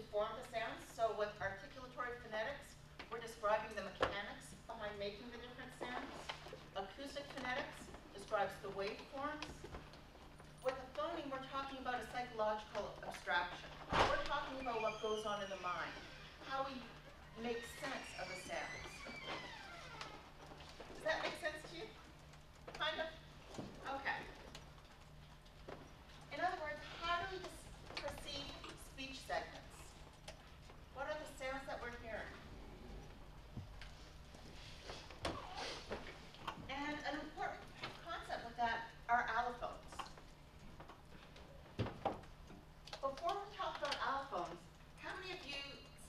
to form the sounds. So with articulatory phonetics, we're describing the mechanics behind making the different sounds. Acoustic phonetics describes the waveforms. With the phoneme, we're talking about a psychological abstraction. We're talking about what goes on in the mind, how we make sense of the sounds. Does that make sense to you? Kind of? Okay. In other words, how do we perceive speech segments? What are the sounds that we're hearing? And an important concept with that are allophones. Before we talk about allophones, how many of you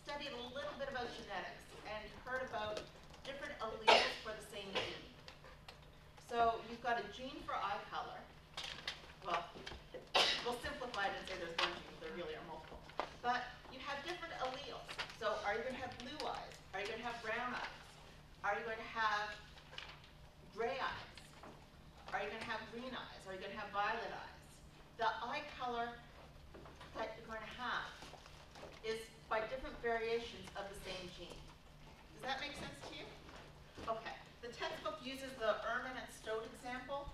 studied a little bit about genetics and heard about different alleles for the same gene? So you've got a gene for eye color. Well, we'll simplify it and say there's one gene, there really are multiple. But you have different alleles. So are you going to have blue eyes? Are you going to have brown eyes? Are you going to have gray eyes? Are you going to have green eyes? Are you going to have violet eyes? The eye color that you're going to have is by different variations of the same gene. Does that make sense to you? Okay. The textbook uses the ermine and stoat example.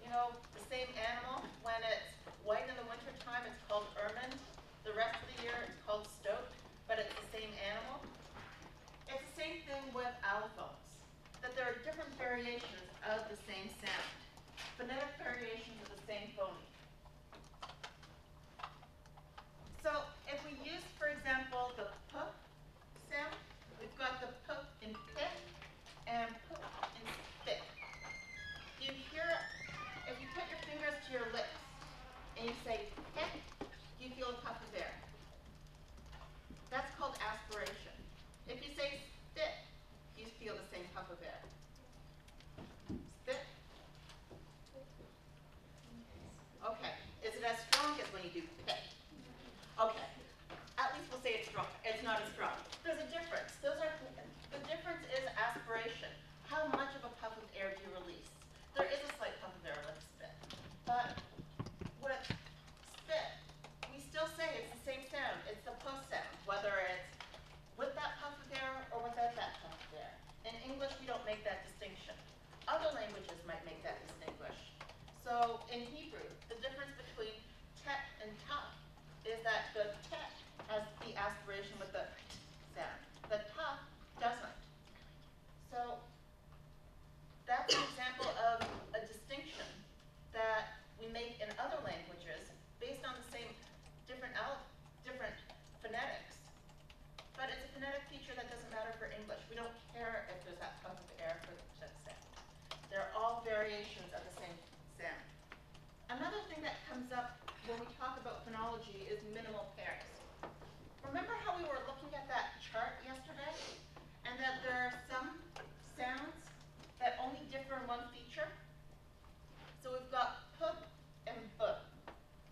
You know, the same animal, when it's white in the wintertime, it's called ermine. The rest of the year, it's called stoat, but it's the same animal. It's the same thing with allophones, that there are different variations of the same sound, phonetic variations of the same phoneme. So if we use, for example, the p sound, we've got the p in pit and p in spit. You hear, if you put your fingers to your lips and you say pit, you feel a puff of air. That's called aspiration. If you say spit, you feel the same puff of air. Spit. Okay. Is it as strong as when you do pit? Okay. At least we'll say it's strong. It's not as strong. There's a difference. The difference is aspiration. How much of a puff of air do you release? There is a slight puff of air with spit. But with spit, we still say it's the same sound. It's the puff sound, whether it's with that puff of air or without that puff of air. In English, we don't make that distinction. Other languages might make that distinguish. So in Hebrew, the difference between tet and ta is that the tet has the aspiration with the t sound. The ta doesn't. So that's an example of a distinction that we make in other languages based on the same different phonetics. But it's a phonetic feature that doesn't matter for English. We don't care if there's that puff of air for the t sound. They're all variations of the same sound. Another thing that comes up when we talk about phonology is minimal pairs. Remember how we were looking at that chart yesterday? And that there are some sounds that only differ in one feature? So we've got p and b.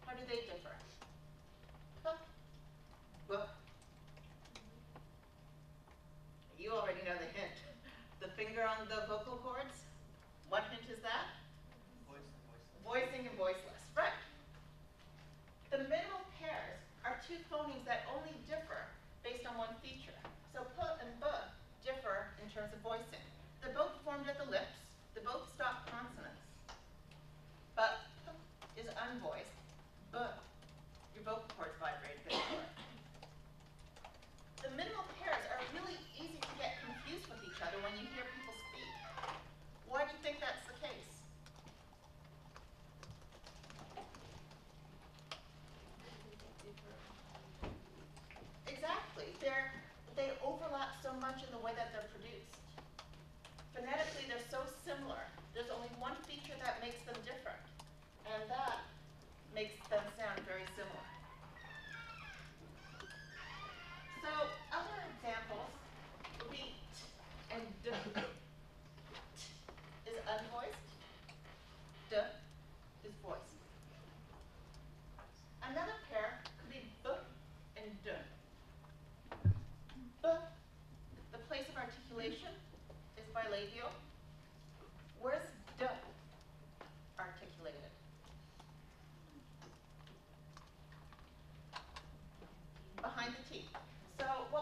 How do they differ? P, b. You already know the hint. The finger on the vocal cords. What hint is that? Voicing and voiceless. Right. The minimal pairs are two phonemes that only differ based on one feature. So p and b differ in terms of voicing. They're both formed at the lips. They both stop consonants. But p is unvoiced. B, your vocal cords vibrate a bit more. The minimal pairs are really easy to get confused with each other when you hear people speak. Why do you think that's the case? Exactly. They overlap so much in the way that they're produced. Phonetically, they're so similar. There's only one feature that makes them different, and that makes them sound very similar. So other examples would be t and d. T is unvoiced. D is voiced. Another pair could be b and d. B, the place of articulation, is bilabial. Where's d articulated? Behind the teeth.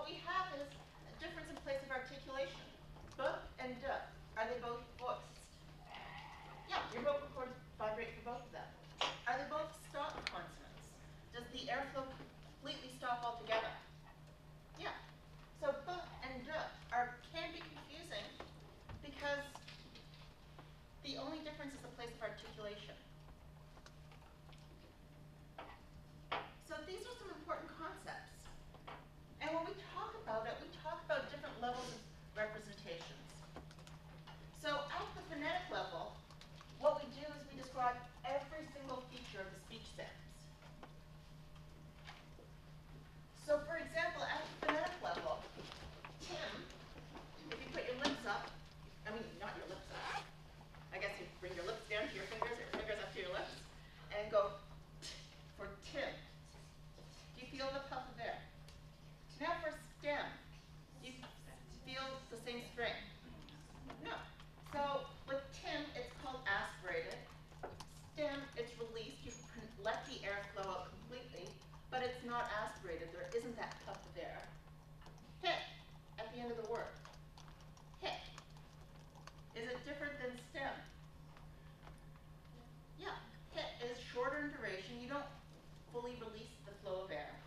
what we have is a difference in place of articulation. B and D, are they both voiced? Yeah, your vocal cords vibrate for both of them. Are they both stop consonants? Does the airflow completely stop altogether? Yeah. So B and D can be confusing because the only difference is the place of articulation. So these are some important concepts. And when we talk about it, we talk about different levels of representations. So at the phonetic level, what we do is we describe every single feature of the speech sounds. So for example, at the phonetic level, Tim, if you put your lips up, I mean, not your lips up, I guess you bring your lips down to your fingers, or your fingers up to your lips, and go t for Tim. Do you feel the puff of air? Now for stem, do you feel the same string? No. So with Tim, it's called aspirated. Stem, it's released. You can let the air flow out completely, but it's not aspirated. There isn't that puff of air. Hit, at the end of the word. Hit. Is it different than stem? Yeah. Hit is shorter in duration. You don't fully release the flow of air.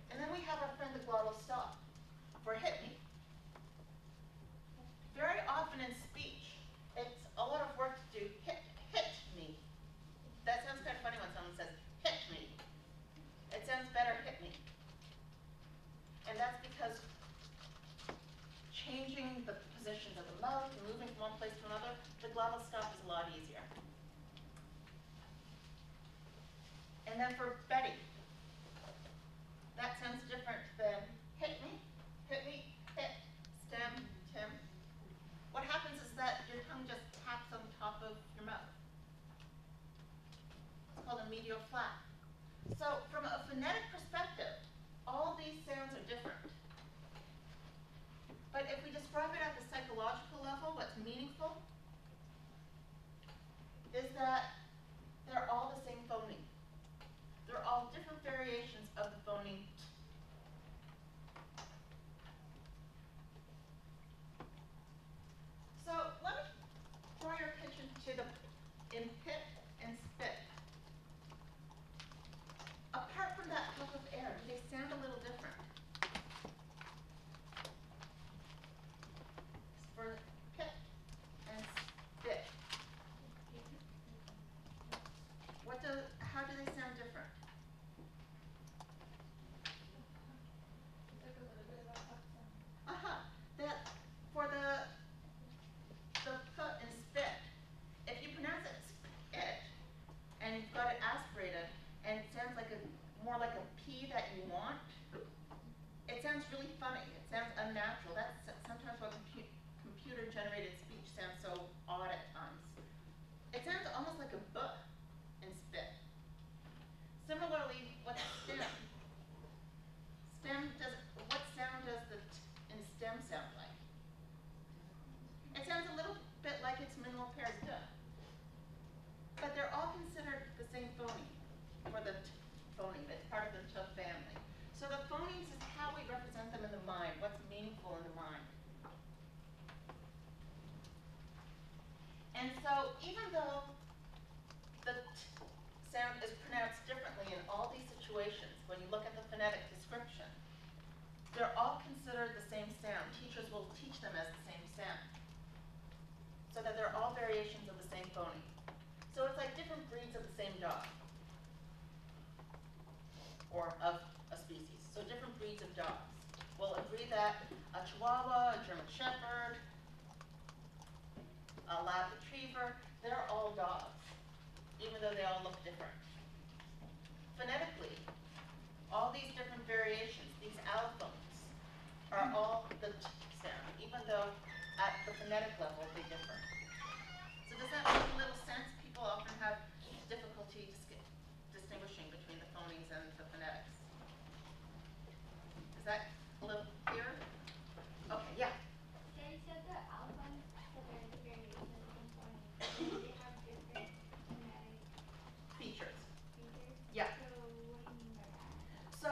And then we have our friend the glottal stop for hit me. Very often in speech, it's a lot of work to do hit me. That sounds kind of funny when someone says hit me. It sounds better hit me. And that's because changing the positions of the mouth and moving from one place to another, the glottal stop is a lot easier. And then for Betty, that sounds different than hit me, hit, stem, Tim. What happens is that your tongue just taps on top of your mouth. It's called a medial flap. So from a phonetic perspective, all these sounds are different. But if we describe it at the psychological level, what's meaningful is that they're all the same phoneme. They're all different variations of the phoneme T. So let me draw your attention to the in pit and spit. Apart from that puff of air, do they sound a little different? For pit and spit. How do they sound different? That for the put and spit, if you pronounce it spit and you've got it aspirated and it sounds like more like a P that you want, it sounds really funny. It sounds unnatural. That's sometimes why computer-generated speech sounds so odd at times. It sounds almost like a B in spit. Similarly, what's stem? What sound does the T in stem sound like? It sounds a little bit like its minimal pairs D. But they're all considered the same phoneme for the T phoneme. It's part of the T family. So the phonemes is how we represent them in the mind, what's meaningful in the mind. And so even though the T sound is pronounced differently in all these situations, when you look at the phonetic description, they're all considered the same sound. Teachers will teach them as the same sound, so that they're all variations of the same phoneme. So it's like different breeds of the same dog, or of a species. So different breeds of dogs. We'll agree that a Chihuahua, a German Shepherd, a Lab Retriever, they're all dogs, even though they all look different. Phonetically, all these different variations, these allophones, are all the T sound, even though at the phonetic level they differ. So does that make a little sense? People often have difficulty distinguishing between the phonemes and the phonetics. Is that a little clearer? Okay, yeah. So you said that allophones, that there is a variation of different phonemes. They have different phonetic Features. features? Yeah. So what do you mean by that? So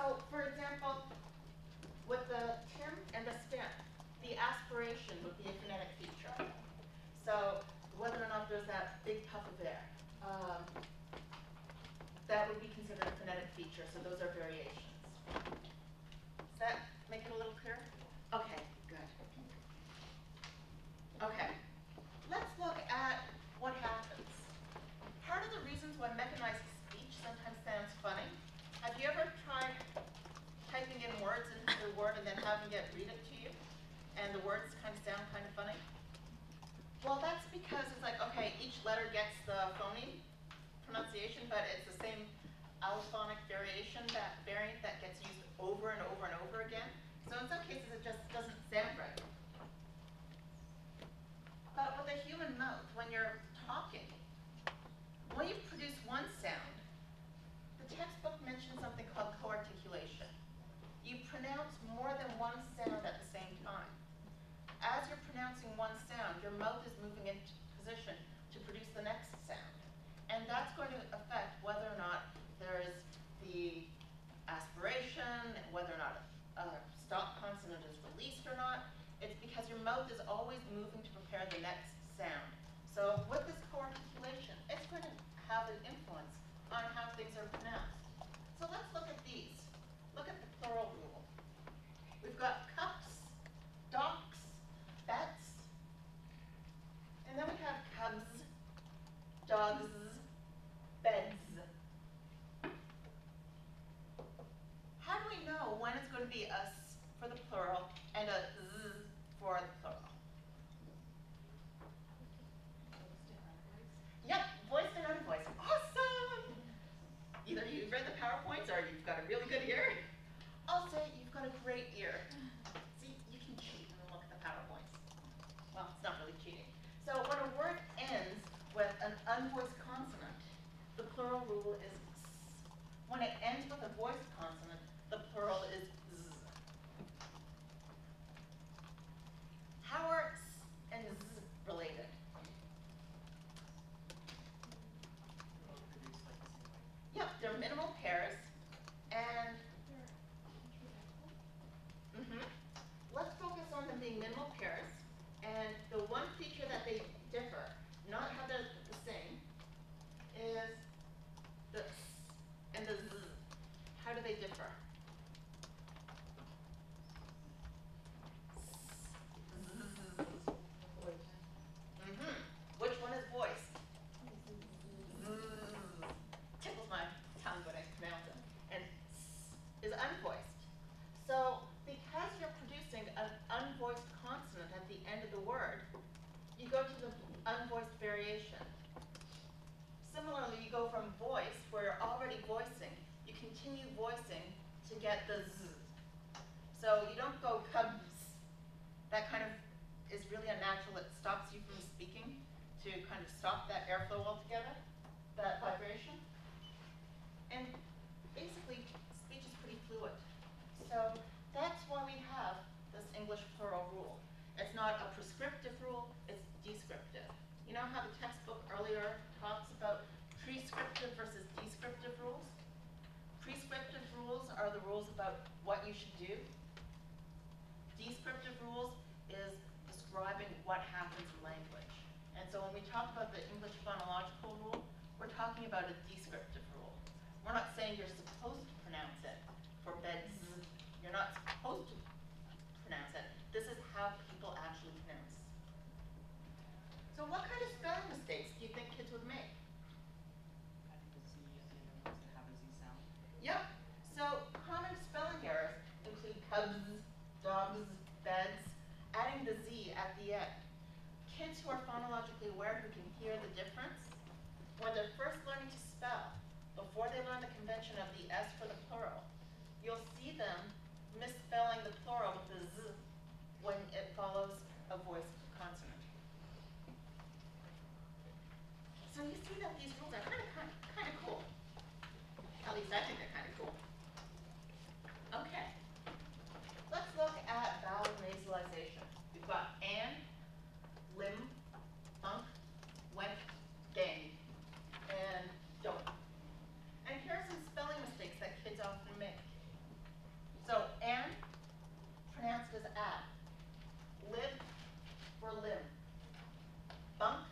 aspiration, that variant that gets used over and over and over again. So in some cases it just doesn't sound right. But with a human mouth, when you're talking, when you produce one sound, the textbook mentions something called co-articulation. You pronounce more than one sound at the same time. As you're pronouncing one sound, your mouth is moving into position to produce the next sound. And that's going to affect whether or not there is the aspiration, and whether or not a stop consonant is released or not. It's because your mouth is always moving to prepare the next sound. So with this co-articulation, it's going to have an influence on how things are pronounced. So let's look at these. Look at the plural rule. We've got cups, docks, bets, and then we have cubs, dogs, beds. How do we know when it's going to be a s for the plural and a z for the plural? Yep, voiced and unvoiced. Awesome! Either you've read the PowerPoints or you've got a really good ear. I'll say you've got a great ear. See, you can cheat and look at the PowerPoints. Well, it's not really cheating. So when a word ends with an unvoiced consonant, the plural rule is s. When it ends with a voiced consonant, the plural is z. How are s and z related? Yep, they're minimal pairs, and let's focus on them being minimal pairs. And the one feature that they differ, not how they're the same, is the s and the z. How do they differ? Which one is voiced? Tickles my tongue when I pronounce it. And s is unvoiced. So because you're producing an unvoiced consonant at the end of the word, you go to the unvoiced variation. Similarly, you go from voice, where you're already voicing, you continue voicing to get the z. So you don't go cubs. That kind of is really unnatural. It stops you from speaking, to kind of stop that airflow altogether, that vibration. And basically, speech is pretty fluid. So that's why we have this English plural rule. It's not a prescriptive rule, it's descriptive. You know how the textbook earlier talks about prescriptive versus descriptive rules? Prescriptive rules are the rules about what you should do. Descriptive rules is describing what happens in language. And so when we talk about the English phonological rule, we're talking about a descriptive rule. We're not saying you're supposed to pronounce it for beds. You're not supposed to pronounce it. This is how people actually pronounce. So what kind of spelling mistakes do you think kids would make? Adding the Z at the end of words that have a Z sound. Yep. So common spelling errors include cubs, dogs, beds, adding the Z at the end. Kids who are phonologically aware, who can hear the difference, when they're first learning to spell, before they learn the convention of the S for the plural, you'll see them misspelling the plural with the Z when it follows a voiced consonant. So you see that these rules are kind of cool. At least I think they're kind of cool. Okay. Let's look at vowel nasalization. We've got and, lim, unk, went, gang, and don't. And here are some spelling mistakes that kids often make. So and, pronounced as ad. Lib for limb. Bunk,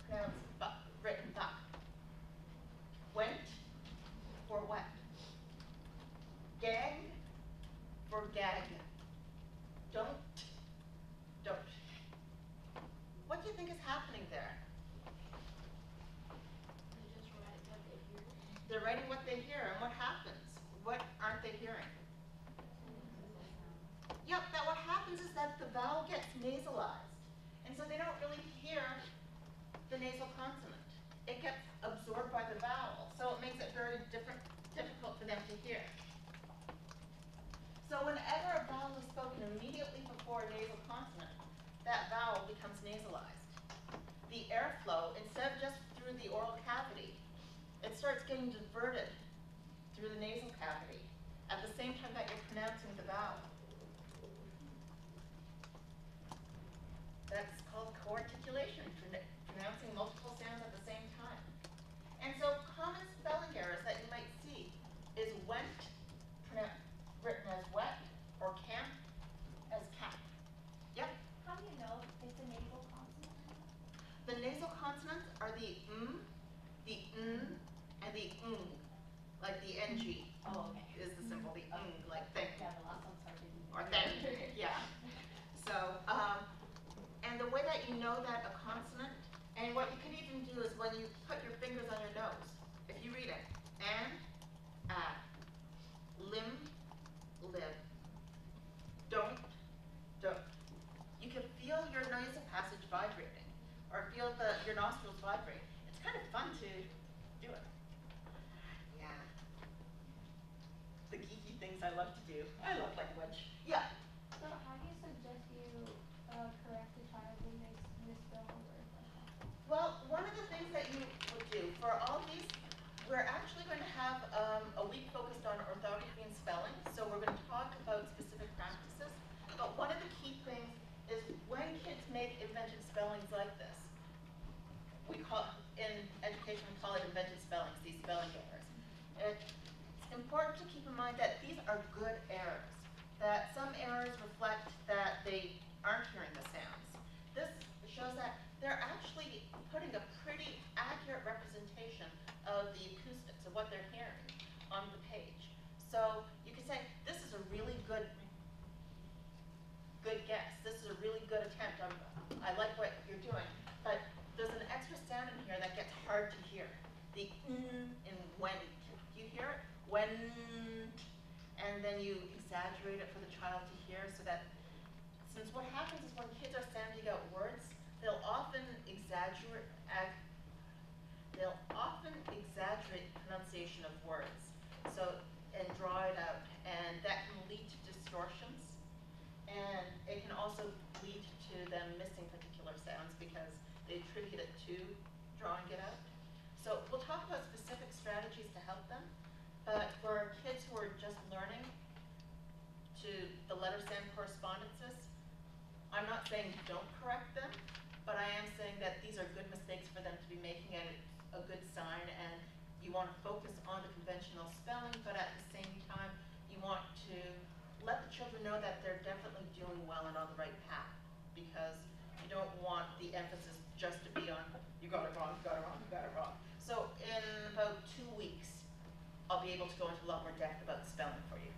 pronounced buck, written buck. Went for wet. Gag for gag. Don't. What do you think is happening there? They just write what they hear. They're writing what they hear, and what happens? What aren't they hearing? Yep, that what happens is that the vowel gets nasalized. And so they don't really hear the nasal consonant. It gets absorbed by the vowel, so it makes it very difficult for them to hear. Oh, okay. is the symbol, the like thing. Yeah, the last one's hard to do. Or thing, yeah. So, and the way that you know that a consonant, and what you can even do is when you put your fingers on your nose, if you read it, an, lim, lib, don't, you can feel your nasal passage vibrating, or feel your nostrils vibrate. It's kind of fun to do it. Yeah. The geeky things I love to do. I love language. Yeah. So how do you suggest you correct a child who makes misspell a word like that? Well, one of the things that you would do for all these, we're actually going to have a week focused on orthography and spelling. So we're going to talk about specific practices. But one of the key things is when kids make invented spellings like this, we call, in education, we call it invented spellings, these spelling errors. It's important to keep in mind that these are good errors, that some errors reflect that they aren't hearing the sounds. This shows that they're actually putting a pretty accurate representation of the acoustics of what they're hearing on the page. So you could say, this is a really good guess. This is a really good attempt. I like what you're doing. But there's an extra sound in here that gets hard to hear. The in when. Do you hear it? When. And then you exaggerate it for the child to hear so that, since what happens is when kids are sounding out words, they'll often exaggerate pronunciation of words. So, and draw it out. And that can lead to distortions. And it can also lead to them missing particular sounds because they attribute it to drawing it out. So we'll talk about specific strategies to help them. But for kids who are just learning to the letter sound correspondences, I'm not saying don't correct them, but I am saying that these are good mistakes for them to be making, and it's a good sign. And you want to focus on the conventional spelling, but at the same time, you want to let the children know that they're definitely doing well and on the right path, because you don't want the emphasis just to be on, you got it wrong, you got it wrong, you got it wrong. So in about 2 weeks, I'll be able to go into a lot more depth about the spelling for you.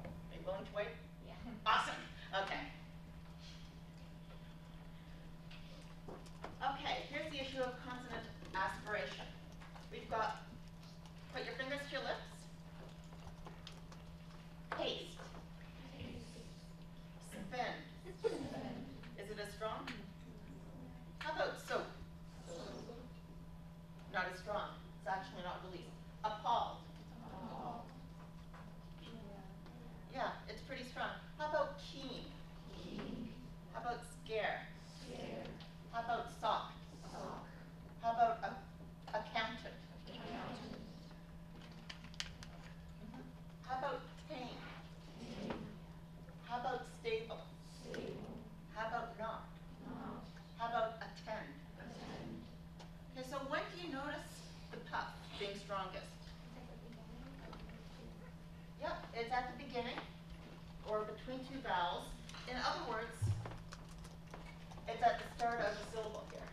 Are you willing to wait? Yeah. Awesome. Okay. Okay, here's the issue of consonant aspiration. We've got, put your fingers to your lips. Paste. Suspend. Is it as strong? How about soap? Not as strong. It's actually not released. Appalled. Yeah, it's pretty strong. How about keen? How about scare? How about sock? How about accountant? How about tame? How about stable? How about not? How about attend? Okay, so when do you notice the puff being strongest? Yep, it's at the beginning or between two vowels. In other words, it's at the start of the syllable here.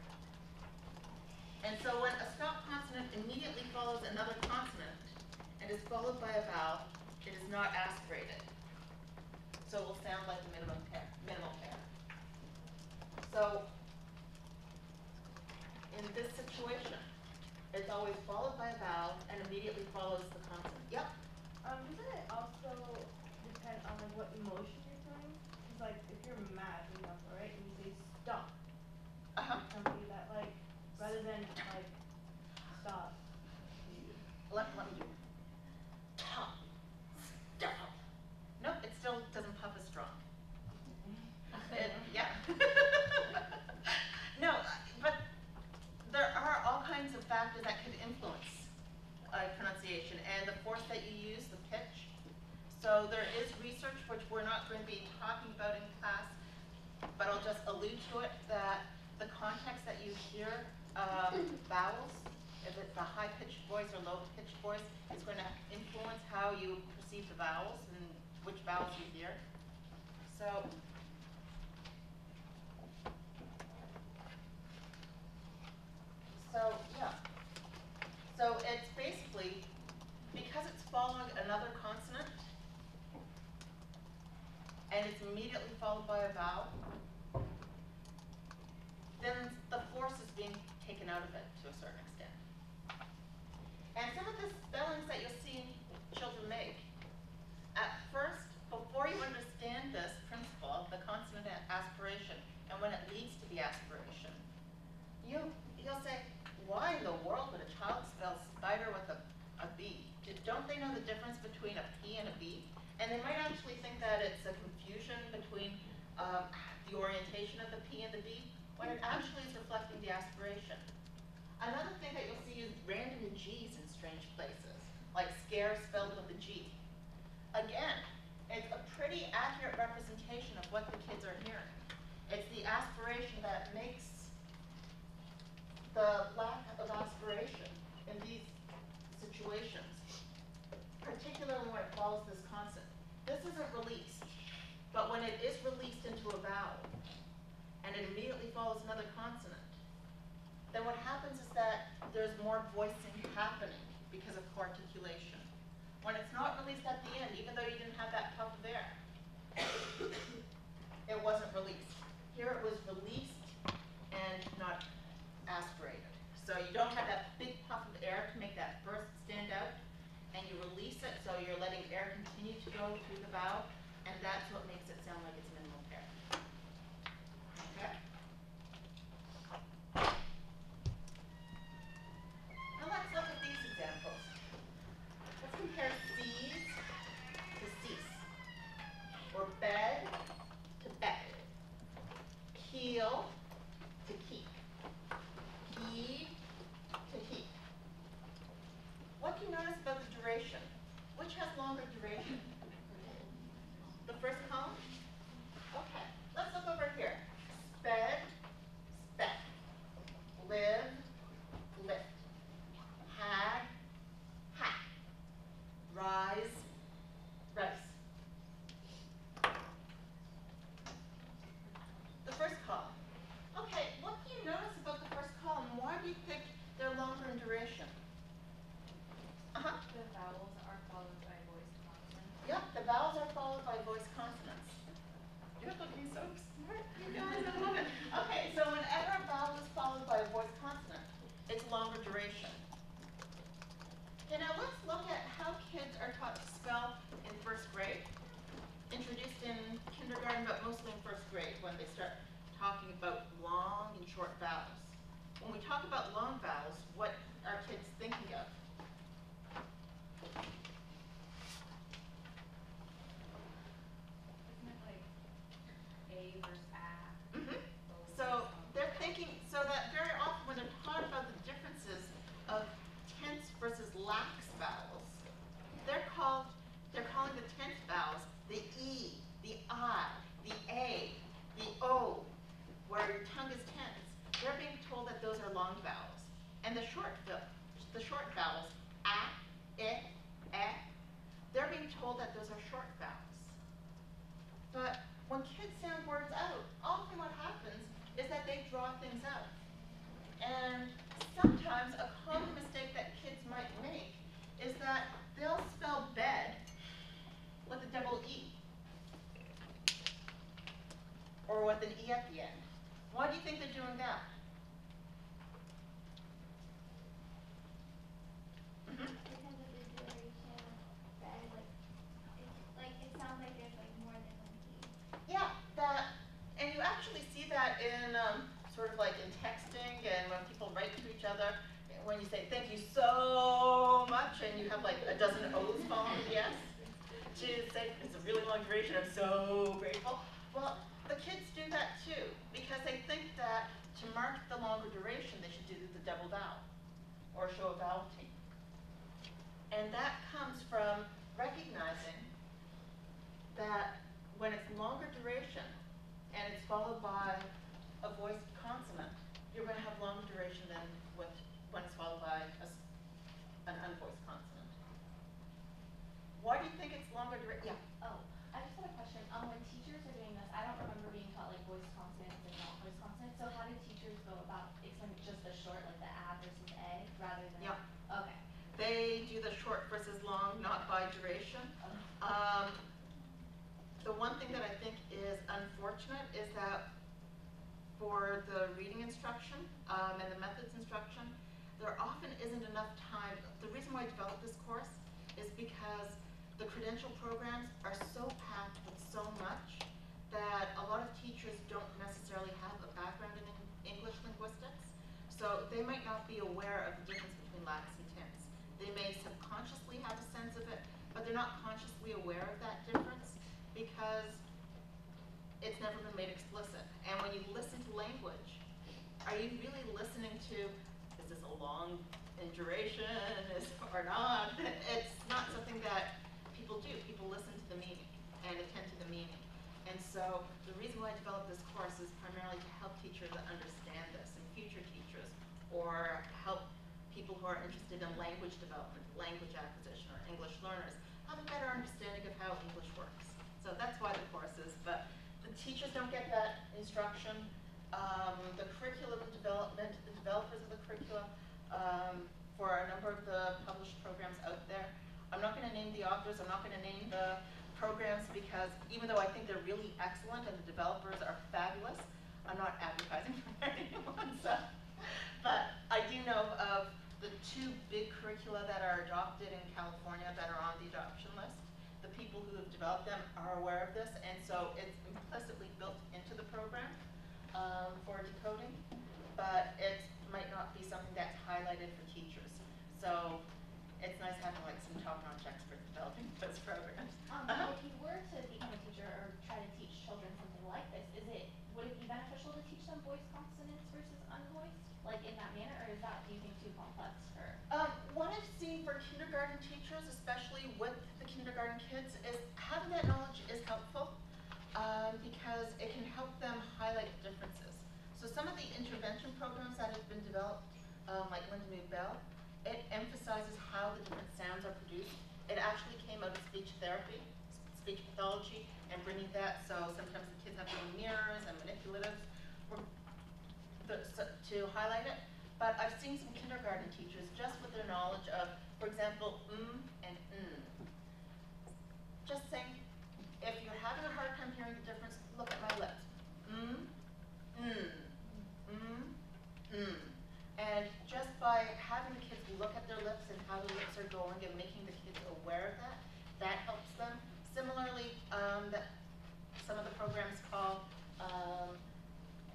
And so when a stop consonant immediately follows another consonant and is followed by a vowel, it is not aspirated. So it will sound like the minimal pair. So in this situation, it's always followed by a vowel and immediately follows the consonant. Yep. Doesn't it also depend on like what emotion you're feeling? Because like if you're mad, for example, right, and you say stop, somebody that like rather than like stop. Let me do it. Stop. Nope, it still doesn't puff as strong. Yeah. No, but there are all kinds of factors that could influence pronunciation, and the force that you use, the pitch. So there is research, which we're not going to be talking about in class, but I'll just allude to it, that the context that you hear vowels, if it's a high-pitched voice or low-pitched voice, is going to influence how you perceive the vowels and which vowels you hear. So yeah. So it's basically, because it's following another consonant, and it's immediately followed by a vowel, then the force is being taken out of it to a certain extent. And some of the spellings that you'll see children make, at first, before you understand this principle, the consonant aspiration, and when it leads to the aspiration, you'll say, why in the world would a child spell spider with a B? Don't they know the difference between a P and a B? And they might actually think that it's a confusion between the orientation of the P and the B, when it actually is reflecting the aspiration. Another thing that you'll see is random G's in strange places, like scare spelled with a G. Again, it's a pretty accurate representation of what the kids are hearing. It's the aspiration that makes the lack of aspiration in these situations, particularly when it follows this consonant. This isn't released, but when it is released into a vowel, and it immediately follows another consonant, then what happens is that there's more voicing happening because of articulation. When it's not released at the end, even though you didn't have that puff of air, it wasn't released. Here it was released and not aspirated. So you don't have that big puff of air to make that burst stand out, and you release it, so you're letting air continue to go through the vowel, and that's what makes it sound like it's minimal air. Okay? Now let's look at these examples. Let's compare seize to cease, or bed to beck, keel to keep, heed to heap. What do you notice about the duration? Which has longer duration? The first column? Okay, let's look over here. Sped, spec, live, lift, had, hack, rise, rice. The first column. Okay, what do you notice about the first column? Why do you think they're longer in duration? The vowels are followed by voice consonants. Yeah, the vowels are followed by voice consonants. You're looking so smart, you guys, I love it. Okay, so whenever a vowel is followed by a voice consonant, it's longer duration. Okay, now let's look at how kids are taught to spell in first grade. Introduced in kindergarten, but mostly in first grade when they start talking about long and short vowels. When we talk about long vowels, what are kids thinking of? Isn't it like A versus A? Mm-hmm. So they're thinking, so that very often when they're taught about the differences of tense versus lax vowels, they're calling the tense vowels the E, the I, the A, the O, where your tongue is tense. They're being told that those are long vowels. And the short vowels, A, I, E, they're being told that those are short vowels. But when kids sound words out, often what happens is that they draw things out. And sometimes a common mistake that kids might make is that they'll spell bed with a double E, or with an E at the end. Why do you think they're doing that? Mm-hmm. Because of the duration of bed, it sounds like there's like more than one key. Yeah, and you actually see that in sort of like in texting and when people write to each other, when you say thank you so much and you have like a dozen O's following the S, to say it's a really long duration, I'm so grateful. Well, the kids do that too, because they think that to mark the longer duration, they should do the double vowel or show a vowel team. And that comes from recognizing that when it's longer duration and it's followed by a voiced consonant, you're going to have longer duration than when it's followed by an unvoiced consonant. Why do you think it's longer duration? Yeah. Oh, I just had a question. When teachers are doing this, I don't remember being taught like voice consonants and non-voice consonants. So how do teachers go about explaining just the short, like the A versus A, rather than? Yeah. Okay. They do the short versus long, not The one thing that I think is unfortunate is that for the reading instruction and the methods instruction, there often isn't enough time. The reason why I developed this course is because the credential programs are so packed with so much that a lot of teachers don't necessarily have a background in English linguistics. So they might not be aware of the difference between lax and tense. They may subconsciously have a sense of it, but they're not consciously aware of that difference because it's never been made explicit. And when you listen to language, are you really listening to, is this a long in duration or not? It's not something that people do. People listen to the meaning and attend to the meaning. And so the reason why I developed this course is primarily to help teachers understand this, and future teachers, or help people who are interested in language development, language acquisition, or English learners have a better understanding of how English works. So that's why the course is, but the teachers don't get that instruction. The curriculum development, the developers of the curriculum for a number of the published programs out there. I'm not going to name the authors, I'm not going to name the programs because even though I think they're really excellent and the developers are fabulous, I'm not advertising for anyone. So, but I do know of the two big curricula that are adopted in California that are on the adoption list. The people who have developed them are aware of this, and so it's implicitly built into the program for decoding, but it might not be something that's highlighted for teachers. So it's nice having like some top-notch experts developing those programs. If you were to become a teacher or try to teach children something like this, would it be beneficial to teach them voiced consonants versus unvoiced, like in that manner, or is that, do you think, too complex for? What I've seen for kindergarten teachers, especially with the kindergarten kids, is having that knowledge is helpful because it can help them highlight differences. So some of the intervention programs that have been developed, like Linda Bell, it emphasizes how the different sounds are produced. It actually came out of speech therapy, speech pathology, and bringing that, so sometimes the kids have little mirrors and manipulatives to highlight it. But I've seen some kindergarten teachers just with their knowledge of, for example, and just saying, if you're having a hard time hearing the difference, look at my lips. And just by having the kids look at their lips and how the lips are going and making the kids aware of that, that helps them. Similarly, that some of the programs call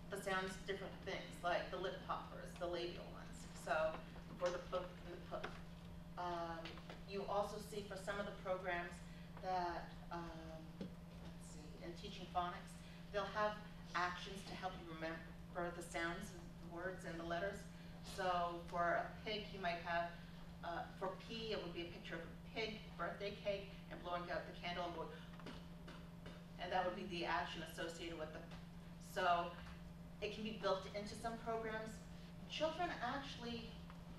the sounds different things, like the lip poppers, the labial ones. So for the pook and the pook. You also see for some of the programs that, let's see, in teaching phonics, they'll have actions to help you remember the sounds, the words, and the letters. So for a pig, you might have, for P, it would be a picture of a pig, birthday cake, and blowing out the candle and going, and that would be the action associated with it. So it can be built into some programs. Children actually,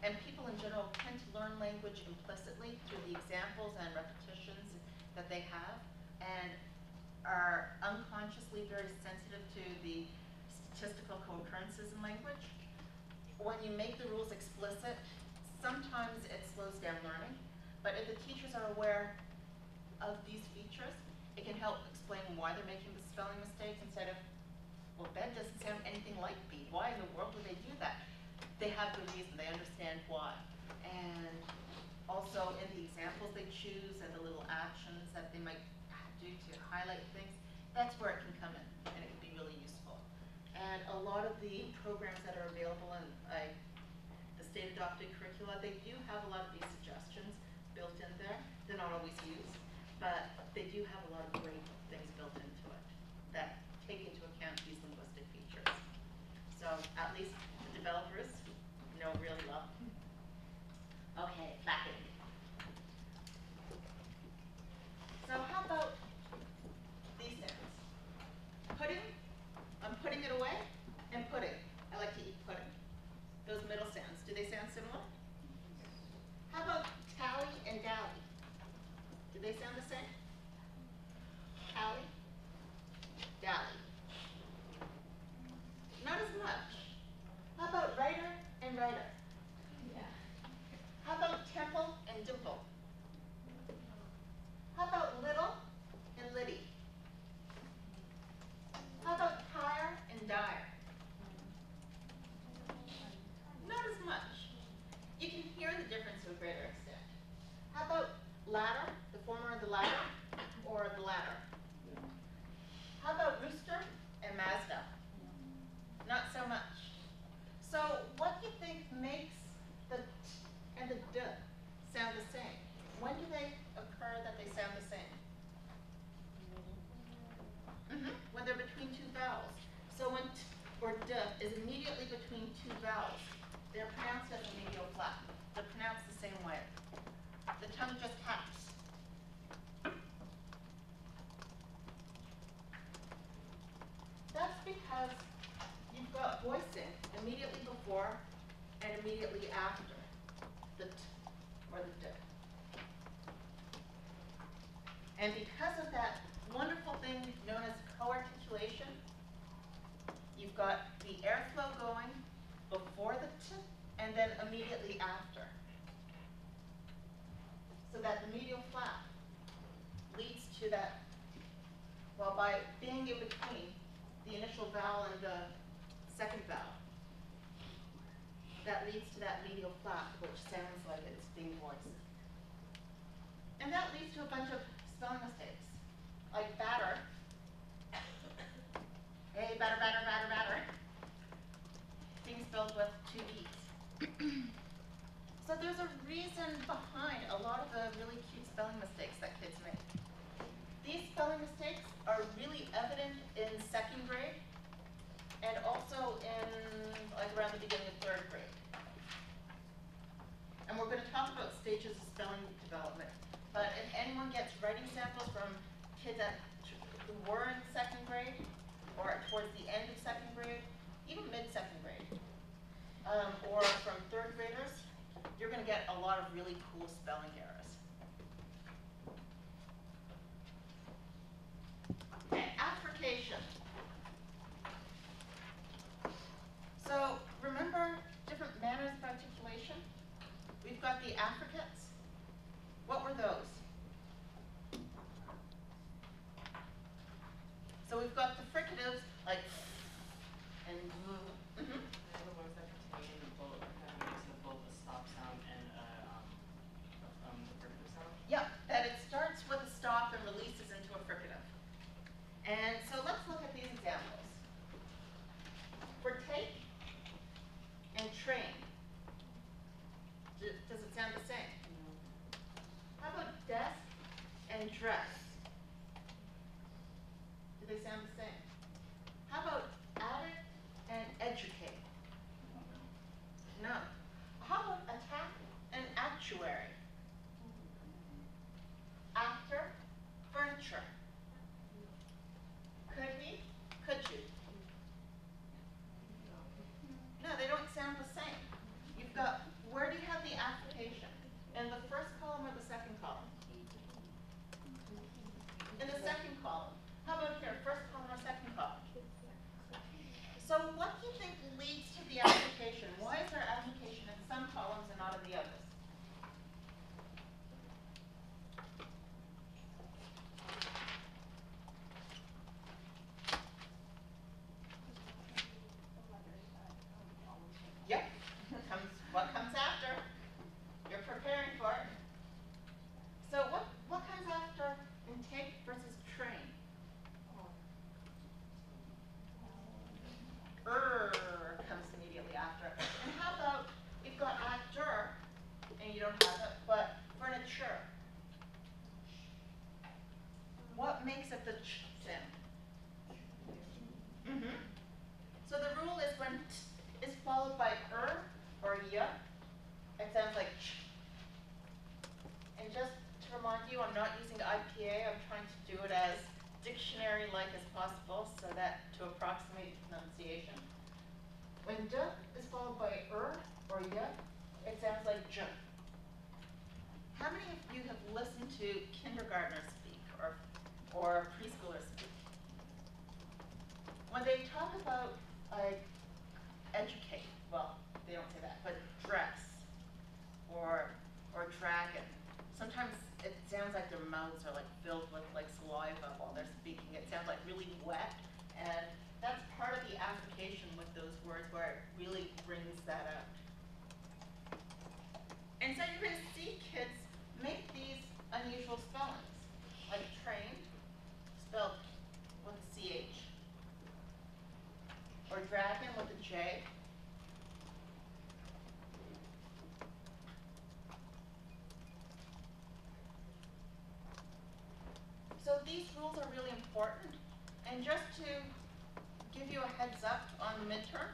and people in general, tend to learn language implicitly through the examples and repetitions that they have, and are unconsciously very sensitive to the statistical co-occurrences in language. When you make the rules explicit, sometimes it slows down learning, but if the teachers are aware of these features, it can help explain why they're making the spelling mistakes instead of, well, Ben doesn't sound anything like B. Why in the world would they do that? They have the reason, they understand why. And also in the examples they choose and the little actions that they might do to highlight things, that's where it can come in and it can be really useful. And a lot of the programs that are available in the state adopted curricula, they do have a lot of these suggestions built in there. They're not always used, but they do have a lot of great things built into it that take into account these linguistic features. So at least the developers know really well. Okay, back in. So how about these sounds? Pudding, I'm putting it away, and pudding. I like to eat pudding. Those middle sounds, do they sound similar? How about tally and dally? Do they sound the same? Tally, dally. Not as much. How about writer and writer? Yeah. How about temple and dimple? How about How about rooster and Mazda? Not so much. So what do you think makes the t and the d sound the same? When do they occur that they sound the same? When they're between two vowels. So when t or d is immediately between two vowels, they're pronounced as a medial flap. They're pronounced the same way. The tongue just taps. That's because you've got voicing immediately before and immediately after the t or the d. And because of that wonderful thing known as co-articulation, you've got the airflow going before the t and then immediately after. So that the medial flap leads to that, well, by being in between the initial vowel and the second vowel, that leads to that medial flap, which sounds like it's being voiced. And that leads to a bunch of spelling mistakes, like batter. Hey, batter, batter, batter, batter. Being spelled with two E's. So there's a reason behind a lot of the really cute spelling mistakes that kids make. These spelling mistakes are really evident in second grade and also in like around the beginning of third grade. And we're going to talk about stages of spelling development. But if anyone gets writing samples from kids who were in second grade or towards the end of second grade, even mid-second grade, or from third graders, you're going to get a lot of really cool spelling errors. Okay, affrication. So remember different manners of articulation? We've got the affricates. What were those? So we've got the fricatives like and They're the words that contain both that makes both a stop sound and the fricative sound. yeah, that it starts with a stop and releases into a fricative. And so let's look at these examples. For take and train, does it sound the same? How about desk and dress? Do they sound the same? How about addict and educate? No. How about attack and actuary? Actor, furniture. Could he? Could you? No, they don't sound the same. You've got, where do you have the affrication? In the first column or the second column? In the second column. How about here, first column or second column? So what do you think leads to the affrication? Why is there affrication in some columns and not in the others? Yep. What comes after? You're preparing for it. So what comes after intake versus train? Comes immediately after. And how about, we've got actor, and you don't have it, but furniture. What makes it the ch sound? So the rule is when t is followed by or y, it sounds like ch. And just to remind you, I'm not using IPA, I'm trying to do it as dictionary-like as possible so that to approximate pronunciation. When d is followed by or y, it sounds like j. How many of you have listened to kindergartners speak or preschoolers speak? When they talk about like educate, well, they don't say that, but dress or dragon, sometimes it sounds like their mouths are like filled with like saliva while they're speaking. It sounds like really wet, and that's part of the application with those words where it really brings that out. And so you're going to see kids make these unusual spellings, like train, spelled with a CH, J. So these rules are really important. And just to give you a heads up on the midterm,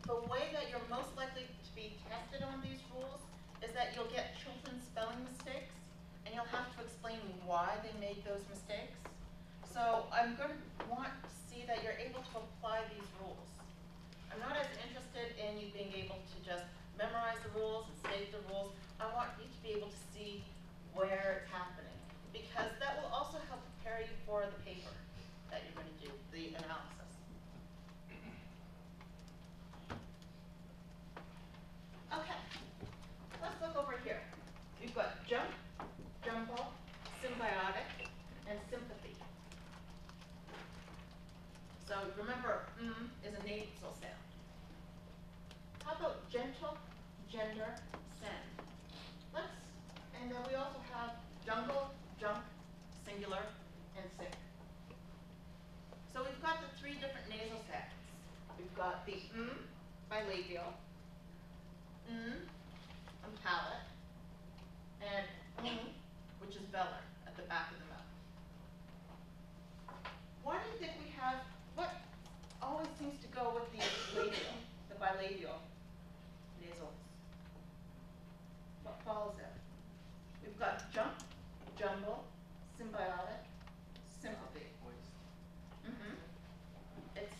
the way that you're most likely to be tested on these rules is that you'll get children's spelling mistakes, and you'll have to explain why they made those mistakes. So I'm going to want to see that you're able to apply these rules. I'm not as interested in you being able to just memorize the rules and state the rules. I want you to be able to see where it's happening, because that will also help prepare you for the paper that you're going to do, the analysis. Okay, let's look over here. We've got jump, jumble, symbiotic, and sympathy. So remember, is a nasal sound. How about gentle, gender, send? And then we also have jungle, junk, singular, and sick. So we've got the three different nasal sounds. We've got the bilabial, on palate, and which is velar at the back of the mouth. Why do you think we have, what always seems to go with the labial, the bilabial nasals? What follows it? We've got jump, jumble, symbiotic, sympathy. It's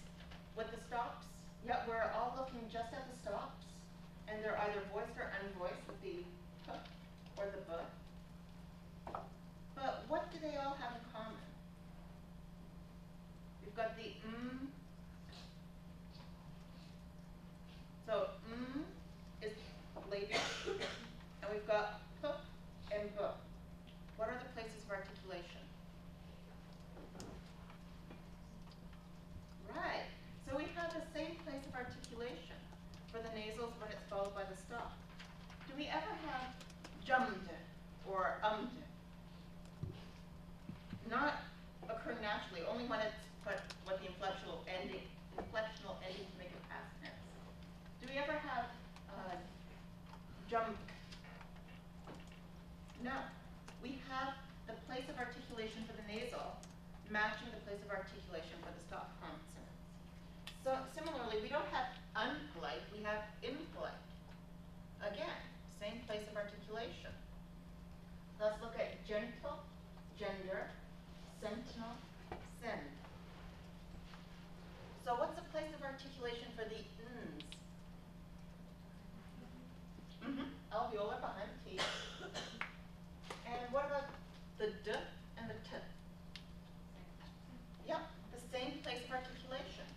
with the stops. Yeah, we're all looking just at the stops, and they're either voiced or unvoiced with the p or the b. But what do they all have in common? We've got the So is labial, and we've got p and b. What are the places of articulation? Right. So we have the same place of articulation for the nasals when it's followed by the stop. Do we ever have jummed or not occurring naturally, only when it's put with the inflectional ending to make it past tense? Do we ever have jump? No. We have the place of articulation for the nasal matching the place of articulation for the stop consonants. So similarly, we don't have unpolite, we have impolite. Again, same place of articulation. Let's look at gentle, gender, sentinel, send. So what's the place of articulation for the n's? Alveolar behind the teeth. And what about the d and the t? Yep, the same place of articulation.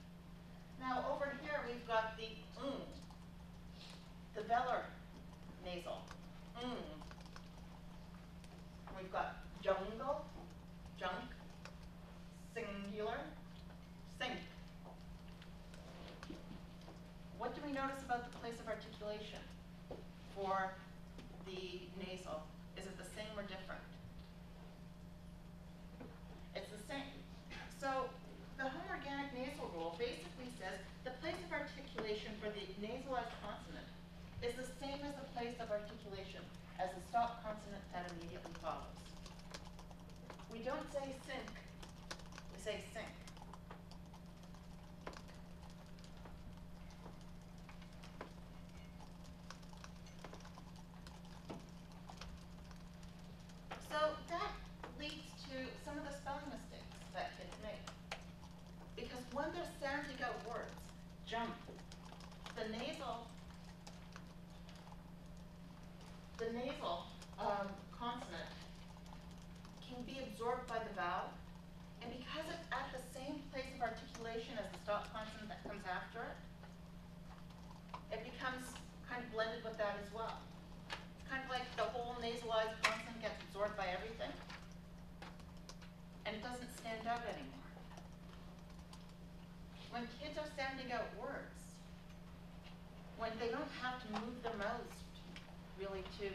Now over here we've got the the velar nasal. We've got jungle, junk, singular, sink. What do we notice about the place of articulation for the nasal? Is it the same or different? It's the same. So the home organic nasal rule basically says the place of articulation for the nasalized consonant is the same as the place of articulation as the stop consonant that immediately follows. We don't say sink, we say sink. So that leads to some of the spelling mistakes that kids make. Because when they're sounding out words, jump, the nasal consonant can be absorbed by the vowel, and because it's at the same place of articulation as the stop consonant that comes after it, it becomes kind of blended with that as well. It's kind of like the whole nasalized consonant gets absorbed by everything, and it doesn't stand out anymore. When kids are sounding out words, when they don't have to move their mouths really to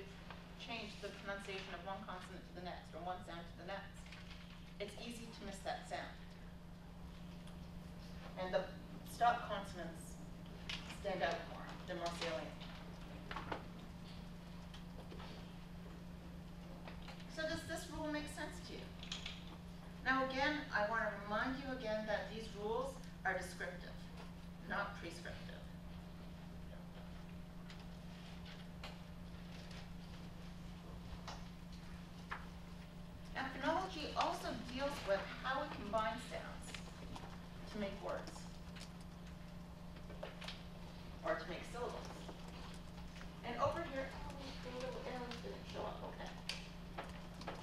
change the pronunciation of one consonant to the next or one sound to the next, it's easy to miss that sound. And the stop consonants stand out more. They're more salient. So does this rule make sense to you? Now again, I want to remind you again that these rules are descriptive, not prescriptive. Now phonology also deals with how we combine sounds to make words, or to make syllables. And over here, oh, the little arrows didn't show up, okay.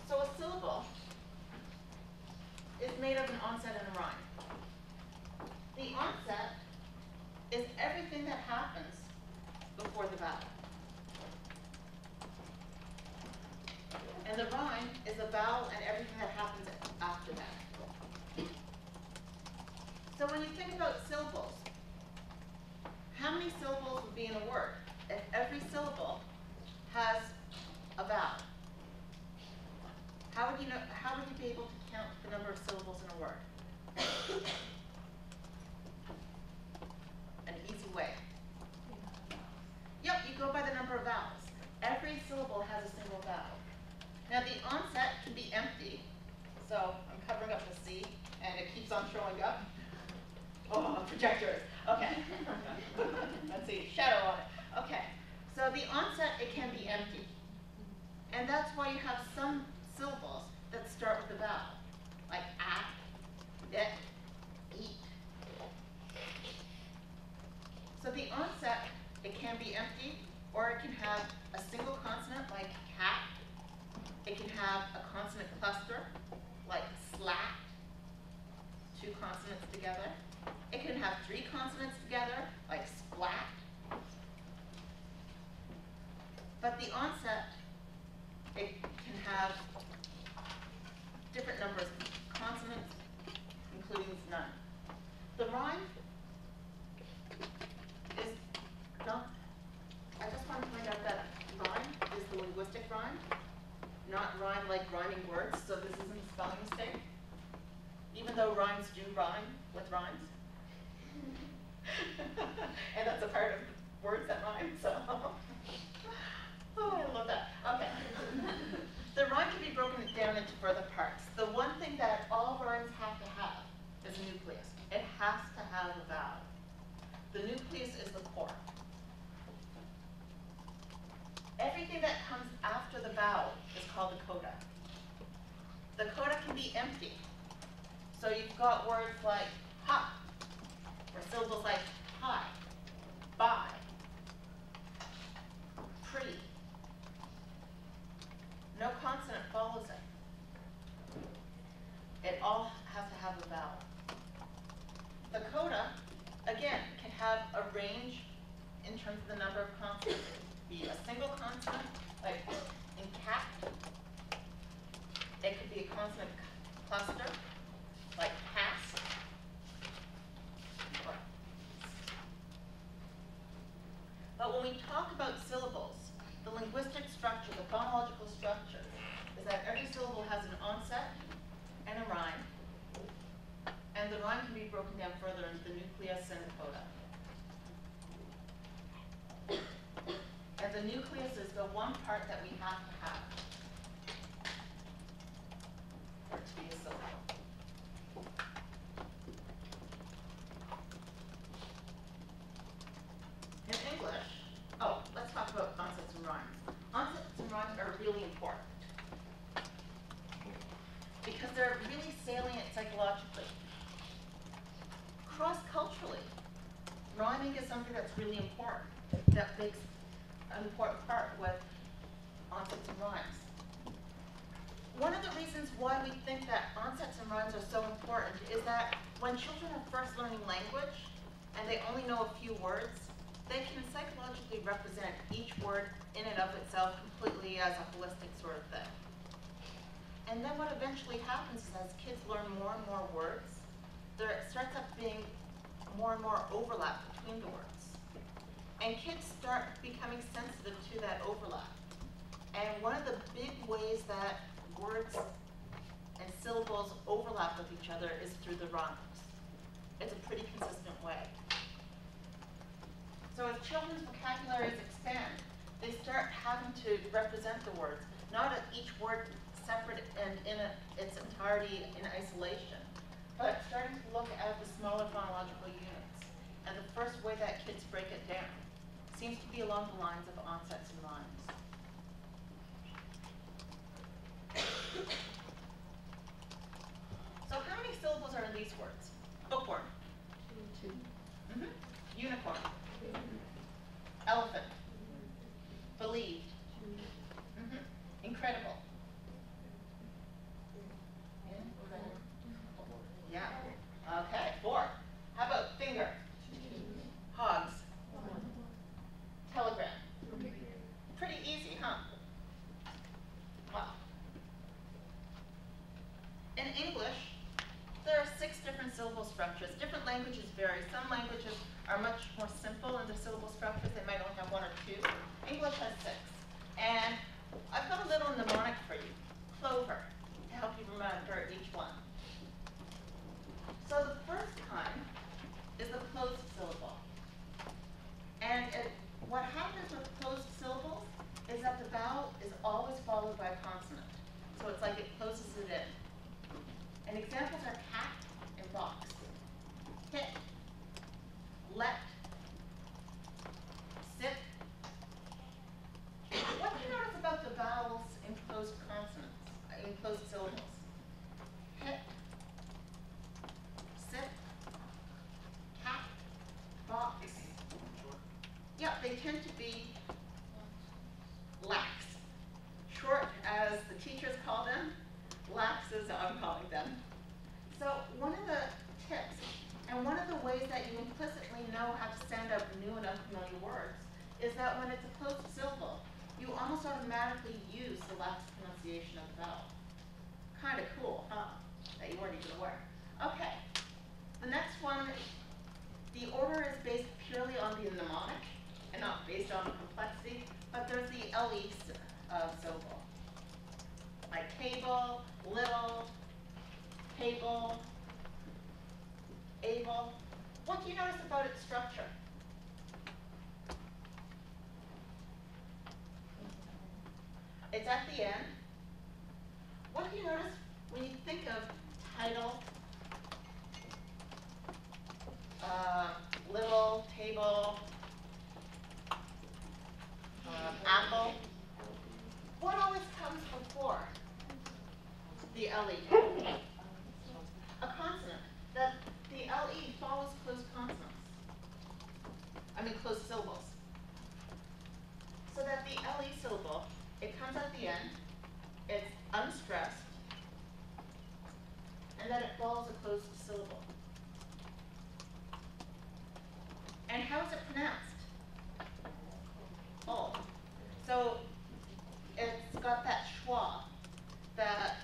So a syllable is made of an onset and a rhyme. The onset is everything that happens before the vowel. And the rhyme is the vowel and everything that happens after that. So when you think about syllables, how many syllables would be in a word if every syllable has a vowel? How would you know? How would you be able to count the number of syllables in a word? An easy way. Yep, you go by the number of vowels. Every syllable has a single vowel. Now the onset can be empty, so I'm covering up the C, and it keeps on showing up. Oh, projectors. Okay. Let's see, shadow on it. Okay. So the onset, it can be empty. And that's why you have some syllables that start with a vowel, like at, it, eat. So the onset, it can be empty, or it can have a single consonant like cat. It can have a consonant cluster like slat, two consonants together. It can have three consonants together like splat. But the onset, it can have different numbers of consonants, including none. The rhyme is not, I just want to point out that rhyme is the linguistic rhyme, not rhyme like rhyming words, so this isn't a spelling mistake, even though rhymes do rhyme with rhymes. And that's a part of words that rhyme, so. Oh, I love that. Okay. The rhyme can be broken down into further parts. The one thing that all rhymes have to have is a nucleus. It has to have a vowel. The nucleus is the core. Everything that comes after the vowel is called the coda. The coda can be empty. So you've got words like hot, or syllables like high, by, pre. No consonant follows it. It all has to have a vowel. The coda, again, can have a range in terms of the number of consonants. It could be a single consonant, like in cat. It could be a consonant cluster, like pass. But when we talk about syllables, the linguistic structure, the phonological structure, is that every syllable has an onset and a rhyme, and the rhyme can be broken down further into the nucleus and the coda. And the nucleus is the one part that we have to have for it to be a syllable. In English, oh, let's talk about onsets and rhymes. Onsets and rhymes are really important because they're really salient psychologically. Cross-culturally, rhyming is something that's really important, that makes an important part with onsets and rhymes. One of the reasons why we think that onsets and rhymes are so important is that when children are first learning language and they only know a few words, they can psychologically represent each word in and of itself completely as a holistic sort of thing. And then what eventually happens is as kids learn more and more words, there starts up being more and more overlap between the words. And kids start becoming sensitive to that overlap. And one of the big ways that words and syllables overlap with each other is through the rhymes. It's a pretty consistent way. So as children's vocabularies expand, they start having to represent the words, not at each word separate and in its entirety in isolation, but starting to look at the smaller phonological units. And the first way that kids break it down seems to be along the lines of onsets and rhymes. So how many syllables are in these words? Bookworm. Two. Unicorn. Elephant. Believed. Incredible. Yeah. Okay, 4. How about finger? Hogs. Telegram. Pretty easy, huh? Wow. In English, there are 6 different syllable structures. Different languages vary. Some languages are much more simple in their syllable structures. They might only have 1 or 2. English has 6. And I've got a little mnemonic for you. Clover, to help you remember each one. So the first kind is the closed syllable. And what happens with closed syllables is that the vowel is always followed by a consonant. So it's like it closes it in. And examples are cat and box. Hit, let, sit. What do you notice about the vowels in closed consonants, in closed syllables? Hit, sit, cat, box. Yeah, they tend to be lax. Short, as the teachers call them, lax as I'm calling them. So one of the tips, and one of the ways that you implicitly know how to stand up new and unfamiliar words, is that when it's a closed syllable, you almost automatically use the lax pronunciation of the vowel. Kind of cool, huh? That you weren't even aware. Okay. The next one, the order is based purely on the mnemonic and not based on complexity, but there's the LE syllable. Like table, little, table, able. What do you notice about its structure? It's at the end. What do you notice when you think of title, little, table, apple? What always comes before the LE? A consonant. The LE follows closed consonants. Closed syllables. So that the LE syllable, it comes at the end, it's unstressed, and then it follows a closed syllable. And how is it pronounced? Oh. So it's got that schwa, that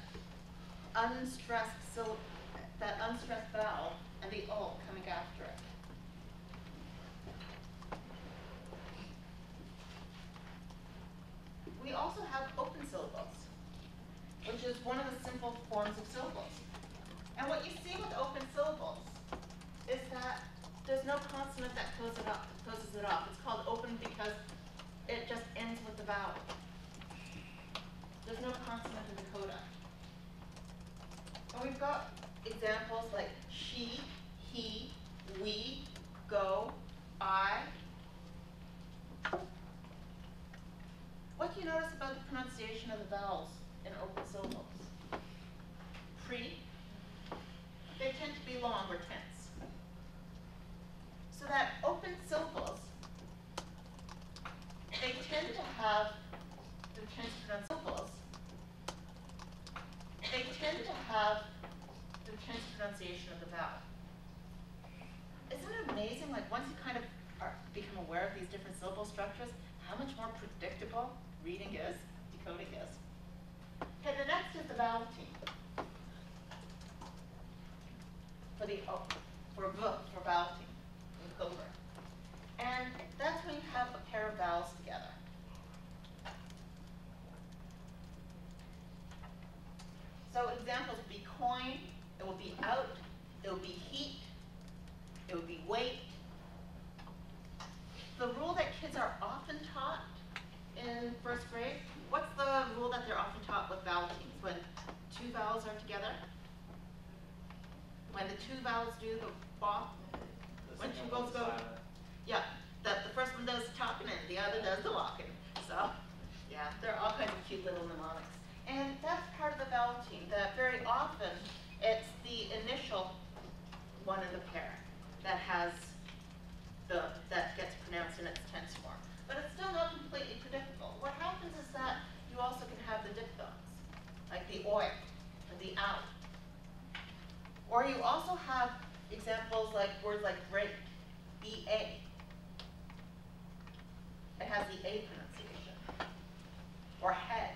unstressed syllable, that unstressed vowel, and the ul coming after it. We also have open syllables, which is one of the simple forms of syllables. And what you see with open syllables is that there's no consonant that closes it off. It's called open because it just ends with the vowel. There's no consonant in the coda. And we've got examples like she, he, we, go, I. What do you notice about the pronunciation of the vowels in open syllables? Pre. They tend to be long or tense. So that open syllables, they tend to have the tense syllables. They tend to have the tense pronunciation of the vowel. Isn't it amazing, like once you kind of become aware of these different syllable structures, how much more predictable reading is, decoding is? Okay, the next is the vowel team. For vowel team in Clover. And that's when you have a pair of vowels together. So examples would be coin, it will be out, it will be heat, it would be weight. The when the two vowels do the bop, when two vowels go, yeah, that the first one does talking and the other does the walking. So, yeah, there are all kinds of cute little mnemonics. And that's part of the vowel team, that very often it's the initial one in the pair that has that gets pronounced in its tense form. But it's still not completely predictable. What happens is that you also can have the diphthongs, like the oi or the ow. Or you also have examples like words like break, E-A. It has the A pronunciation. Or head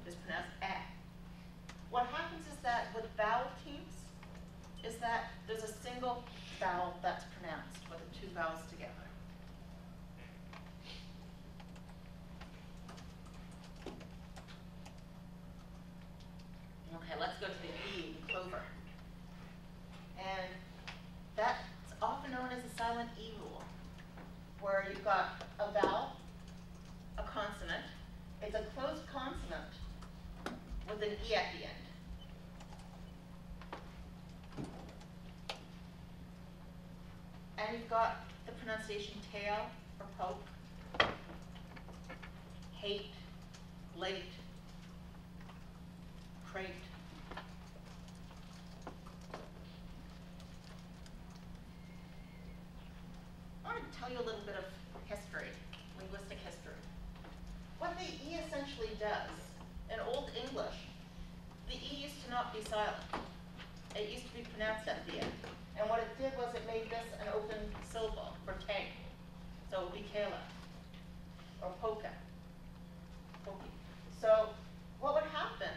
is pronounced eh. What happens is that with vowel teams is that there's a single vowel that's pronounced with the two vowels together. Okay, let's go to the E in clover. And that's often known as the silent E rule, where you've got a vowel, a consonant. It's a closed consonant with an E at the end. And you've got the pronunciation tail or poke, hate, late, crate. I want to tell you a little bit of history, linguistic history. What the E essentially does, in Old English, the E used to not be silent. It used to be pronounced at the end. And what it did was it made this an open syllable for tank. So it would be Kayla or Poka. Poki. So what would happen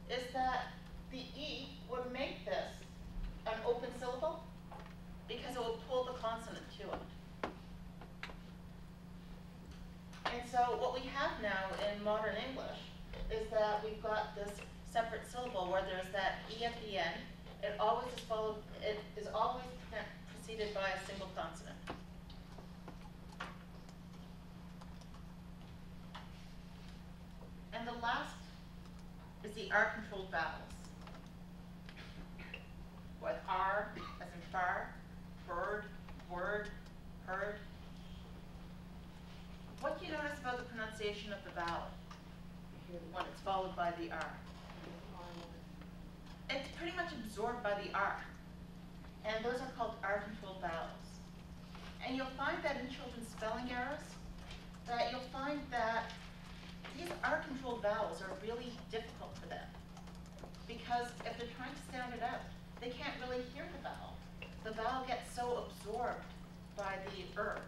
is that the E would make this an open syllable because it would pull the consonant to it. And so what we have now in modern English is that we've got this separate syllable where there's that E at the end. It is always preceded by a single consonant. And the last is the R-controlled vowels, with R as in far, bird, word, heard. What do you notice about the pronunciation of the vowel when it's followed by the R? It's pretty much absorbed by the R. And those are called R-controlled vowels. And you'll find that in children's spelling errors, that you'll find that these R-controlled vowels are really difficult for them. Because if they're trying to sound it out, they can't really hear the vowel. The vowel gets so absorbed by the R.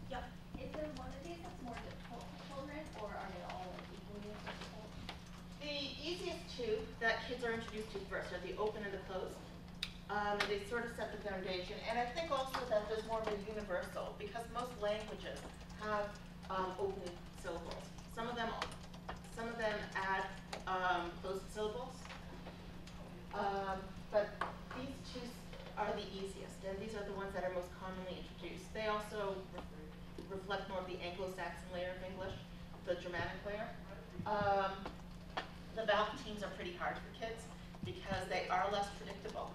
Yeah. Is there one of these that's more difficult for children, or are they all like equally as difficult? The easiest two that kids are introduced to first are the open and the closed. They sort of set the foundation. And I think also that there's more of a universal, because most languages have open syllables. Some of them add closed syllables. But these two are the easiest, and these are the ones that are most commonly introduced. They also reflect more of the Anglo-Saxon layer of English, the Germanic layer. The vowel teams are pretty hard for kids because they are less predictable.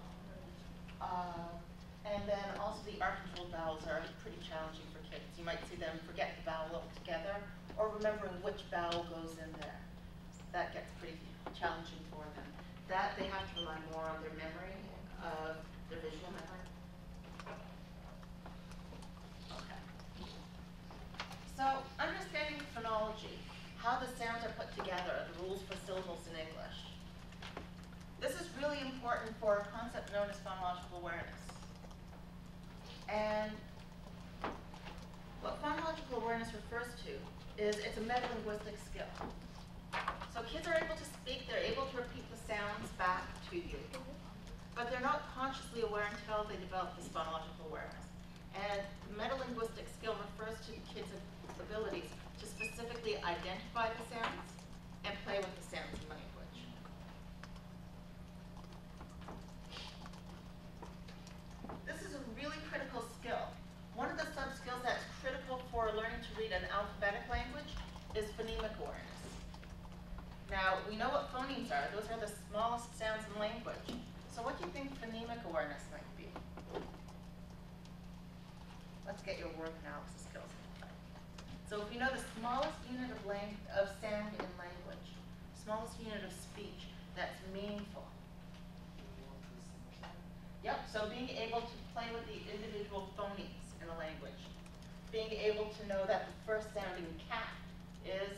And then also the R-controlled vowels are pretty challenging for kids. You might see them forget the vowel altogether or remembering which vowel goes in there. That gets pretty challenging for them. That they have to rely more on their memory, their visual memory. Okay. So understanding phonology, how the sounds are put together, the rules for syllables in English. This is really important for a concept known as phonological awareness. And what phonological awareness refers to is it's a metalinguistic skill. So kids are able to speak, they're able to repeat the sounds back to you, but they're not consciously aware until they develop this phonological awareness. And metalinguistic skill refers to the kids' abilities to specifically identify the sounds and play with the sounds in language. This is a really critical skill. One of the sub-skills that's critical for learning to read an alphabetic language is phonemic awareness. Now, Now, we know what phonemes are. Those are the smallest sounds in language. So what do you think phonemic awareness might be? Let's get your word analysis skills in play. So if we know the smallest unit of sound in language, smallest unit of speech that's meaningful. Yep, so being able to play with the individual phonemes in a language. Being able to know that the first sound in cat is,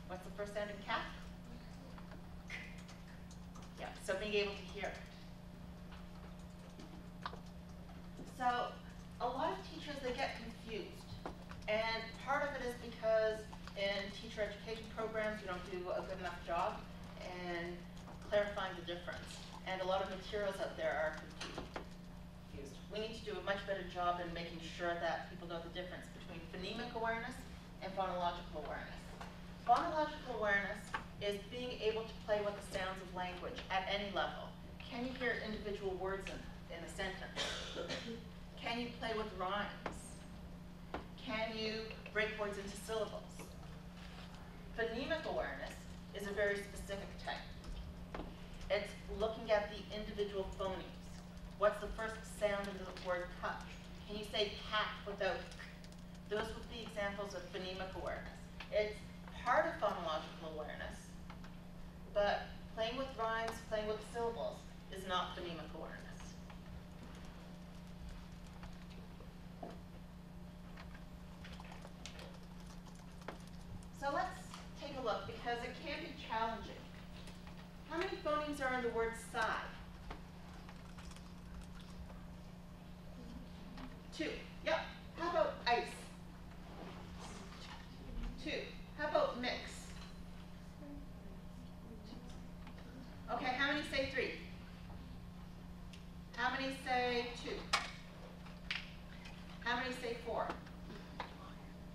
what's the first sound in cat? Yeah, so being able to hear it. So a lot of teachers, they get confused. And part of it is because in teacher education programs, you don't do a good enough job in clarifying the difference. And a lot of materials out there are confused. We need to do a much better job in making sure that people know the difference between phonemic awareness and phonological awareness. Phonological awareness is being able to play with the sounds of language at any level. Can you hear individual words in a sentence? Can you play with rhymes? Can you break words into syllables? Phonemic awareness is a very specific type. It's looking at the individual phonemes. What's the first sound in the word cup? Can you say cat without k? Those would be examples of phonemic awareness. It's part of phonological awareness, but playing with rhymes, playing with syllables is not phonemic awareness. So let's take a look because it can be challenging. How many phonemes are in the word sigh? 2. Yep. How about ice? 2. How about mix? Okay, how many say 3? How many say 2? How many say 4?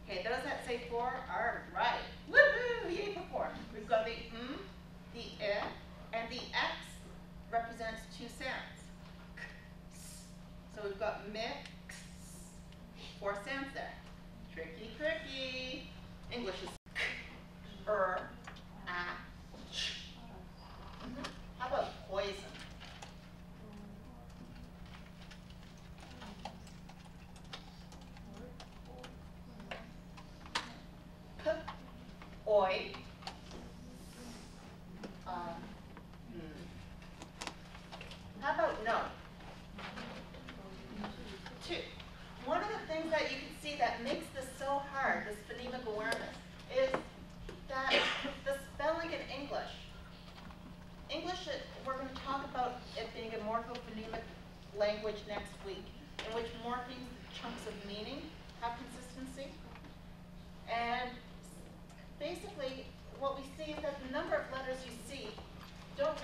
Okay, those that say 4 are right. Woohoo! Yay for 4. We've got the the I, and the X represents 2 sounds. So we've got mix, 4 sounds there. Tricky, tricky. English is ch. How about poison? P, oi. How about no? 2. One of the things that you can see that makes this so hard, this phonemic awareness, is that the spelling in English. We're going to talk about it being a morphophonemic language next week, in which morphemes, chunks of meaning, have consistency. And basically, what we see is that the number of letters you see aren't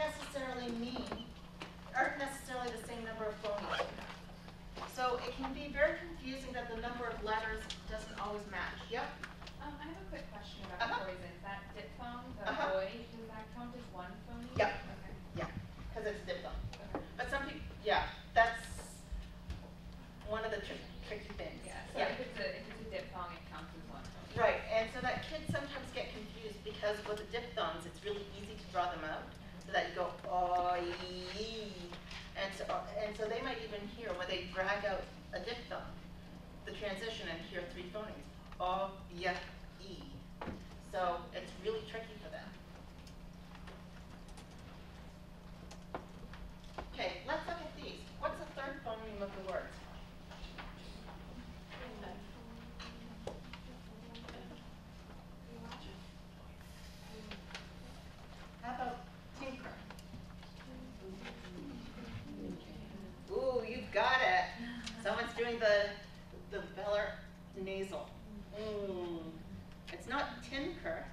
necessarily the same number of phonemes. So it can be very confusing that the number of letters doesn't always match. Yep? I have a quick question about poison. That diphthong, the boy, does that count as one phoneme? Yep. Okay. Yeah, because it's diphthong. Okay. But some people, yeah, that's one of the tricky things. Yeah, so if it's a diphthong, it counts as one phoneme. Right, and so that kids sometimes get confused because with the diphthongs, it's really easy to draw them out. So that you go, oi, and so they might even hear, when they drag out a diphthong, the transition and hear 3 phonemes, o, y, e. So it's really tricky for them. Okay, let's look at these. What's the third phoneme of the word? How about tinker? Ooh, you got it. Someone's doing the velar nasal. It's not tinker.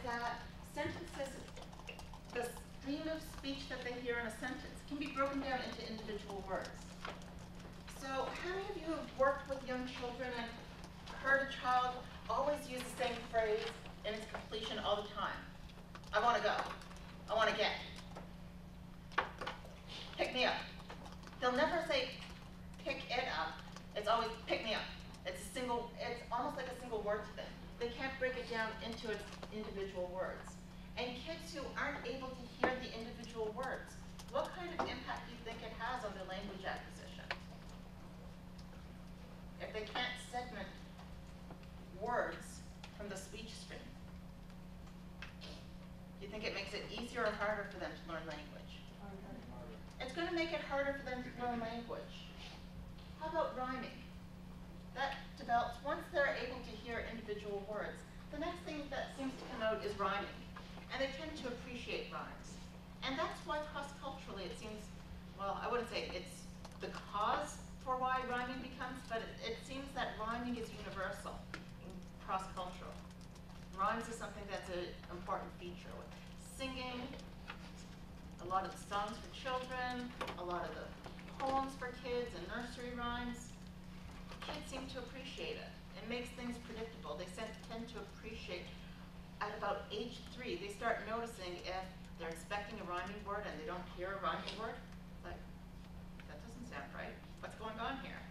that sentences, the stream of speech that they hear in a sentence can be broken down into individual words. So how many of you have worked with young children and heard a child always use the same phrase in its completion all the time? I want to go. I want to get. Pick me up. They'll never say pick it up. It's always pick me up. It's almost like a single word to them. They can't break it down into its individual words. And kids who aren't able to hear the individual words, what kind of impact do you think it has on their language acquisition? If they can't segment words from the speech stream, do you think it makes it easier or harder for them to learn language? Harder. It's going to make it harder for them to learn language. How about rhyming? That develops once they're able to hear individual words. The next thing that seems to come out is rhyming. And they tend to appreciate rhymes. And that's why cross-culturally it seems, well, I wouldn't say it's the cause for why rhyming becomes, but it seems that rhyming is universal and cross-cultural. Rhymes is something that's an important feature with singing, a lot of the songs for children, a lot of the poems for kids and nursery rhymes. Kids seem to appreciate it. It makes things predictable. They tend to appreciate. At about age 3, they start noticing if they're expecting a rhyming word and they don't hear a rhyming word. It's like, that doesn't sound right. What's going on here?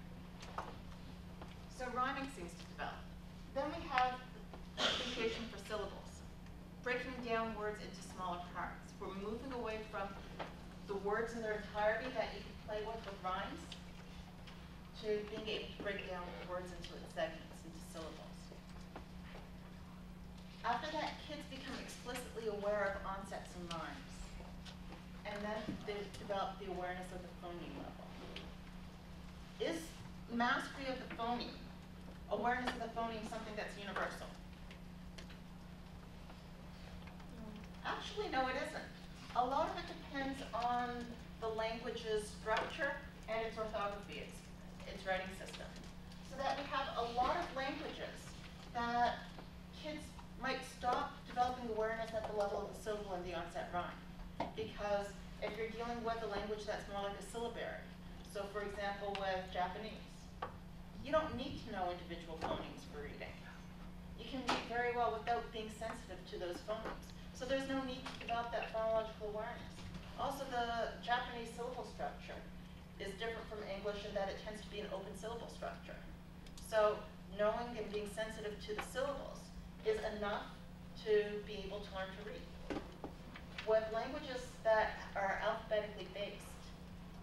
So rhyming seems to develop. Then we have appreciation for syllables, breaking down words into smaller parts. We're moving away from the words in their entirety that you can play with rhymes to being able to break down words into its segments, into syllables. After that, kids become explicitly aware of onsets and rhymes. And then they develop the awareness of the phoneme level. Is mastery of the phoneme, awareness of the phoneme, something that's universal? Actually, no, it isn't. A lot of it depends on the language's structure and its orthography, its writing system. So that we have a lot of languages that kids might stop developing awareness at the level of the syllable and the onset rhyme. Because if you're dealing with a language that's more like a syllabary, so for example with Japanese, you don't need to know individual phonemes for reading. You can read very well without being sensitive to those phonemes. So there's no need to develop that phonological awareness. Also, the Japanese syllable structure is different from English in that it tends to be an open syllable structure. So knowing and being sensitive to the syllables is enough to be able to learn to read. With languages that are alphabetically based,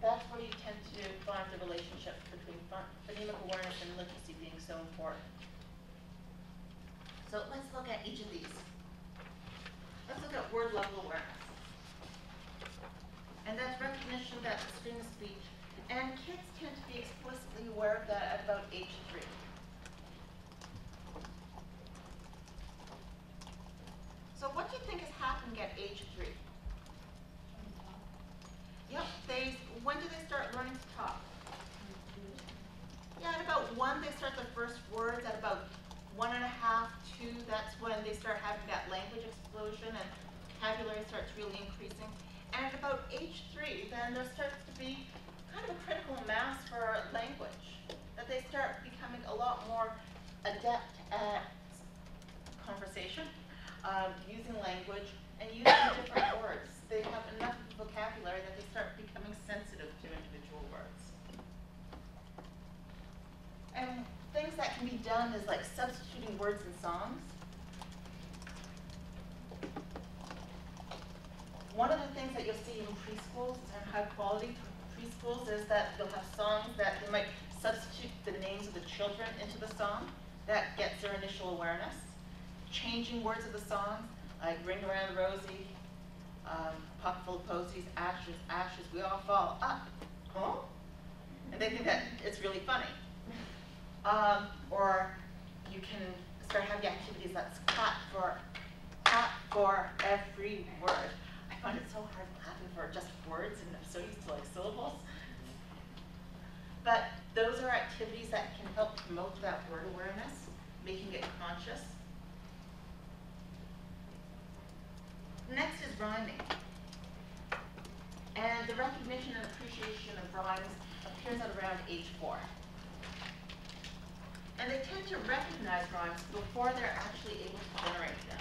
that's where you tend to find the relationship between phonemic awareness and literacy being so important. So let's look at each of these. Let's look at word level awareness. And that's recognition that the stream of speech, and kids tend to be explicitly aware of that at about age 3. So what do you think is happening at age 3? Yep, when do they start learning to talk? Yeah, at about 1 they start the first words. At about 1.5, 2, that's when they start having that language explosion and vocabulary starts really increasing. And at about age 3, then there starts to be kind of a critical mass for language, that they start becoming a lot more adept at conversation, using language, and using different words. They have enough vocabulary that they start becoming sensitive to individual words. And things that can be done is like substituting words in songs. One of the things that you'll see in preschools and high quality preschools is that they'll have songs that they might substitute the names of the children into the song. That gets their initial awareness. Changing words of the song, like Ring Around the Rosie, Pocket Full of Posies, Ashes, Ashes, We All Fall Up. Huh? And they think that it's really funny. Or you can start having activities that's clap for every word. I find it so hard clapping for just words, and I'm so used to like syllables. But those are activities that can help promote that word awareness, making it conscious. rhyming. And the recognition and appreciation of rhymes appears at around age 4. And they tend to recognize rhymes before they're actually able to generate them.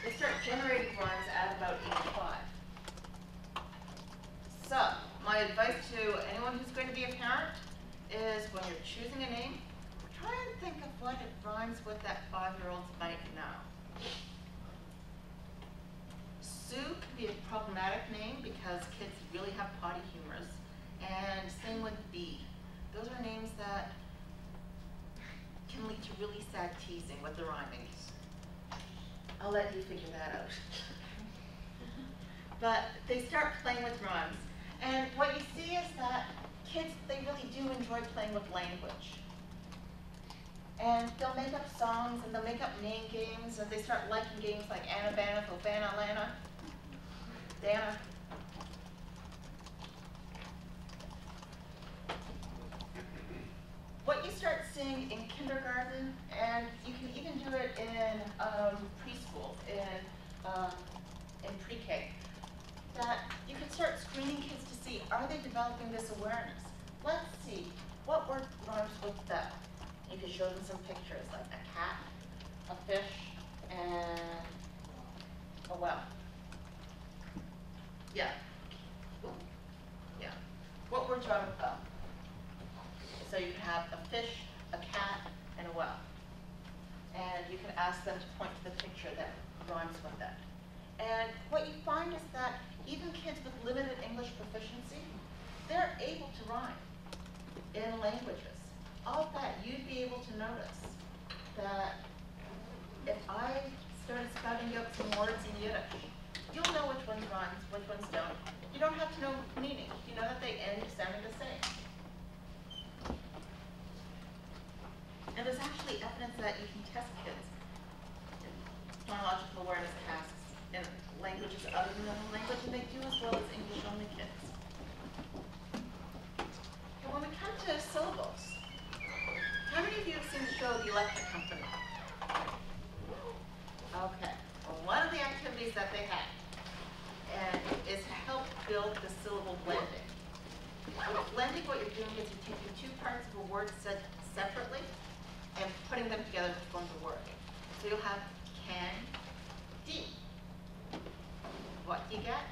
They start generating rhymes at about age 5. So, my advice to anyone who's going to be a parent is when you're choosing a name, try and think of what it rhymes with that 5-year-olds might know. Sue can be a problematic name because kids really have potty humors, and same with B. Those are names that can lead to really sad teasing with the rhyming. I'll let you figure that out. But they start playing with rhymes. And what you see is that kids, they really do enjoy playing with language. And they'll make up songs and they'll make up name games, and they start liking games like Anna Banna, Fofana, Lana, Dana. What you start seeing in kindergarten, and you can even do it in preschool, in pre-K, that you can start screening kids to see, are they developing this awareness? Let's see, what word rhymes with that? You can show them some pictures, like a cat, a fish, and a well. Yeah. Yeah. What words rhyme with well? So you can have a fish, a cat, and a well. And you can ask them to point to the picture that rhymes with that. And what you find is that even kids with limited English proficiency, they're able to rhyme in languages. All of that, you'd be able to notice that if I started spouting out some words in Yiddish, you'll know which ones rhyme, which ones don't. You don't have to know meaning. You know that they end sounding the same. And there's actually evidence that you can test kids in phonological awareness tasks in languages other than the language, and they do as well as English-only kids. And when we come to syllables, how many of you have seen the show The Electric Company? Okay. Well, one of the activities that they had is to help build the syllable blending. With blending, what you're doing is you're taking two parts of a word said separately and putting them together to form the word. So you'll have candy. What do you get?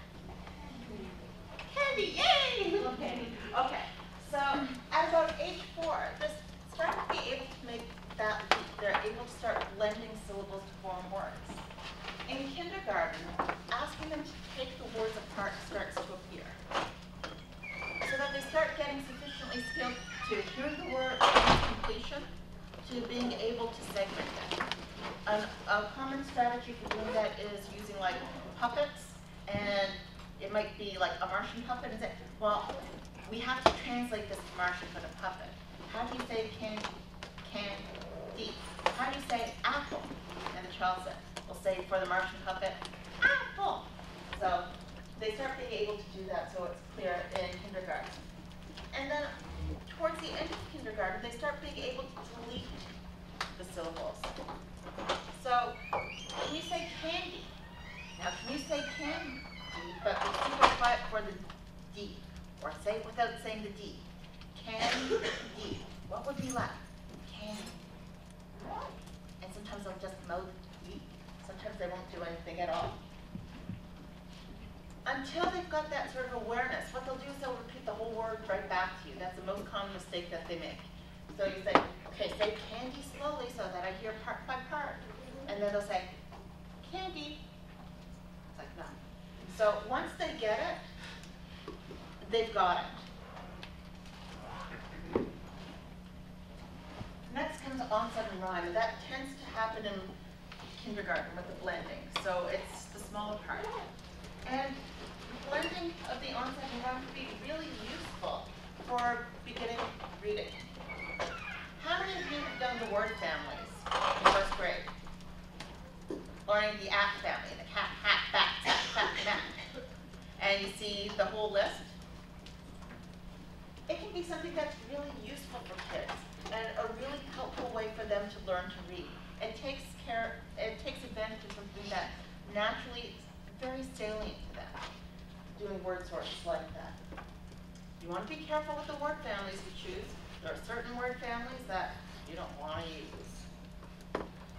Candy, yay! Okay, so at about age 4, they're starting to be able to make that leap. They're able to start blending syllables to form words. In kindergarten, asking them to take the words apart starts to appear. So that they start getting sufficiently skilled to hear the word in its completion, to being able to segment it. A common strategy for doing that is using like puppets, and it might be like a Martian puppet and say, well, we have to translate this Martian for the puppet. How do you say candy? Candy. How do you say apple? And the child said, we'll say for the Martian puppet, apple. So they start being able to do that so it's clear in kindergarten. And then towards the end of kindergarten, they start being able to delete the syllables. So can you say candy? Now can you say candy, but be super quiet for the D, or say it without saying the D. Candy. What would be left? Candy. And sometimes they'll just mouth D. Sometimes they won't do anything at all. Until they've got that sort of awareness, what they'll do is they'll repeat the whole word right back to you. That's the most common mistake that they make. So you say, okay, say candy slowly so that I hear part by part. And then they'll say, candy. It's like, no. So once they get it, they've got it. Next comes onset and rhyme, and that tends to happen in kindergarten with the blending. So it's the smaller part. And blending of the onset and rhyme can be really useful for beginning reading. How many of you have done the word families in first grade? Learning the at family, the cat, hat, bat, tat, tat, mat. And you see the whole list? It can be something that's really useful for kids and a really helpful way for them to learn to read. It takes advantage of something that naturally salient to them. Doing word sorts like that. You want to be careful with the word families you choose. There are certain word families that you don't want to use.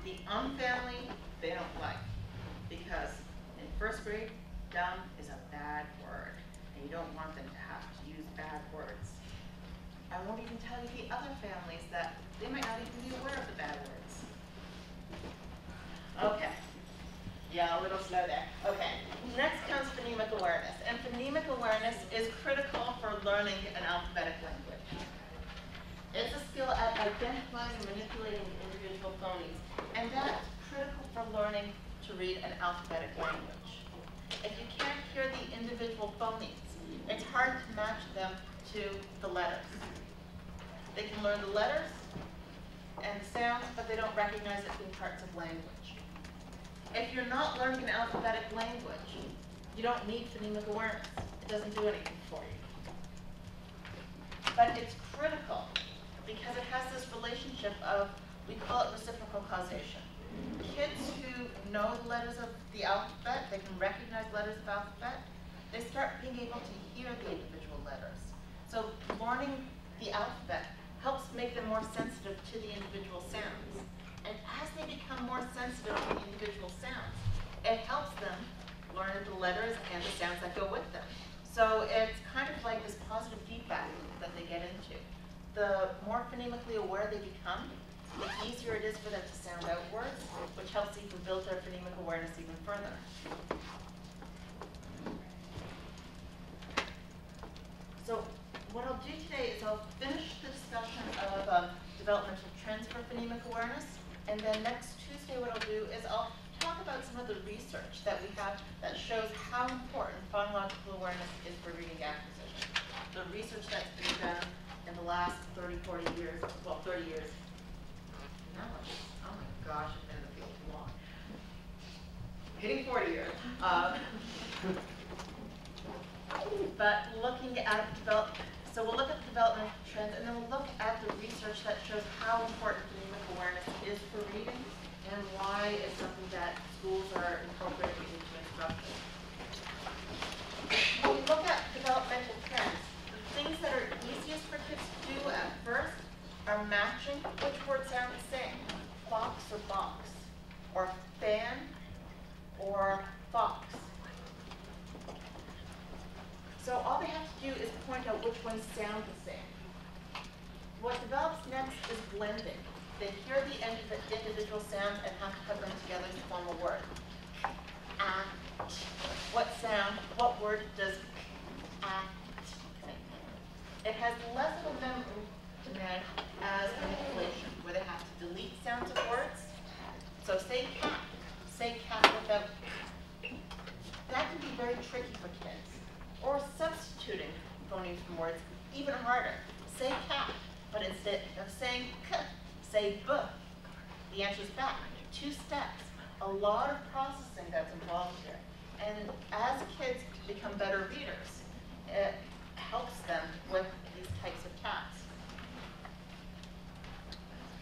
The family, they don't like, because in first grade, dumb is a bad word, and you don't want them to have to use bad words. I won't even tell you the other families that they might not even be aware of the bad words. Okay. Yeah, a little slow there. Okay. Next comes phonemic awareness. And phonemic awareness is critical for learning an alphabetic language. It's a skill at identifying and manipulating individual phonemes. And that's critical for learning to read an alphabetic language. If you can't hear the individual phonemes, it's hard to match them to the letters. They can learn the letters and the sounds, but they don't recognize it being parts of language. If you're not learning an alphabetic language, you don't need phonemic awareness. It doesn't do anything for you. But it's critical because it has this relationship of, we call it reciprocal causation. Kids who know the letters of the alphabet, they can recognize letters of alphabet, they start being able to hear the individual letters. So learning the alphabet helps make them more sensitive to the individual sounds. And as they become more sensitive to the individual sounds, it helps them learn the letters and the sounds that go with them. So it's kind of like this positive feedback loop that they get into. The more phonemically aware they become, the easier it is for them to sound out words, which helps even build their phonemic awareness even further. So what I'll do today is I'll finish the discussion of developmental trends for phonemic awareness. And then next Tuesday what I'll do is I'll talk about some of the research that we have that shows how important phonological awareness is for reading acquisition. The research that's been done in the last 30, 40 years, well 30 years, no, oh my gosh, I've been in the field too long. Hitting 40 years. But looking at so we'll look at the developmental trends, and then we'll look at the research that shows how important phonemic awareness is for reading and why it's something that schools are incorporating into instruction. When we look at developmental trends, the things that are easiest for kids to do at first are matching which word sound the same, fox or box, or fan or fox. So all they have to do is point out which ones sound the same. What develops next is blending. They hear the individual sounds and have to put them together to form a word. What sound, what word does make? It has less of a memory demand as manipulation, where they have to delete sounds of words. So say cat without, that can be very tricky for kids. Or substituting phonemes from words, even harder. Say cat, but instead of saying k, say b. The answer's back. 2 steps. A lot of processing that's involved here. And as kids become better readers, it helps them with these types of tasks.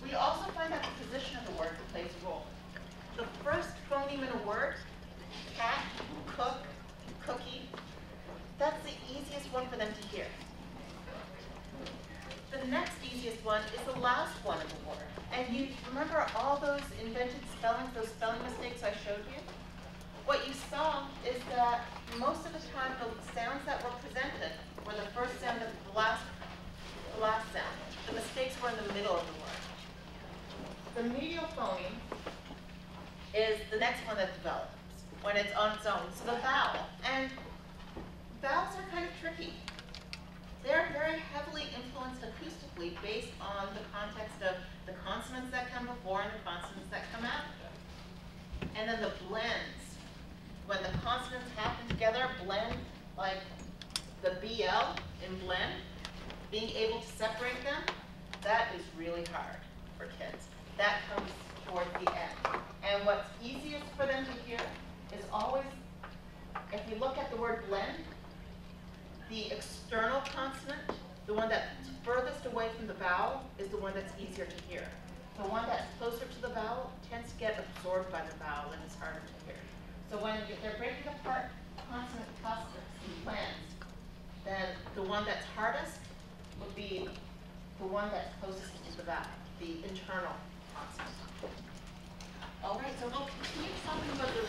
We also find that the position of the word plays a role. The first phoneme in a word, cat, cook, cookie, that's the easiest one for them to hear. The next easiest one is the last one of the word. And you remember all those invented spellings, those spelling mistakes I showed you? What you saw is that most of the time the sounds that were presented were the first sound and the last sound. The mistakes were in the middle of the word. The medial phoneme is the next one that develops when it's on its own. So the vowel. And vowels are kind of tricky. They're very heavily influenced acoustically based on the context of the consonants that come before and the consonants that come after. And then the blends. When the consonants happen together, blend, like the BL in blend, being able to separate them, that is really hard for kids. That comes towards the end. And what's easiest for them to hear is always, if you look at the word blend, the external consonant, the one that's furthest away from the vowel, is the one that's easier to hear. The one that's closer to the vowel tends to get absorbed by the vowel and is harder to hear. So when they're breaking apart consonant clusters and plans, then the one that's hardest would be the one that's closest to the vowel, the internal consonant. All right, so we'll continue talking about the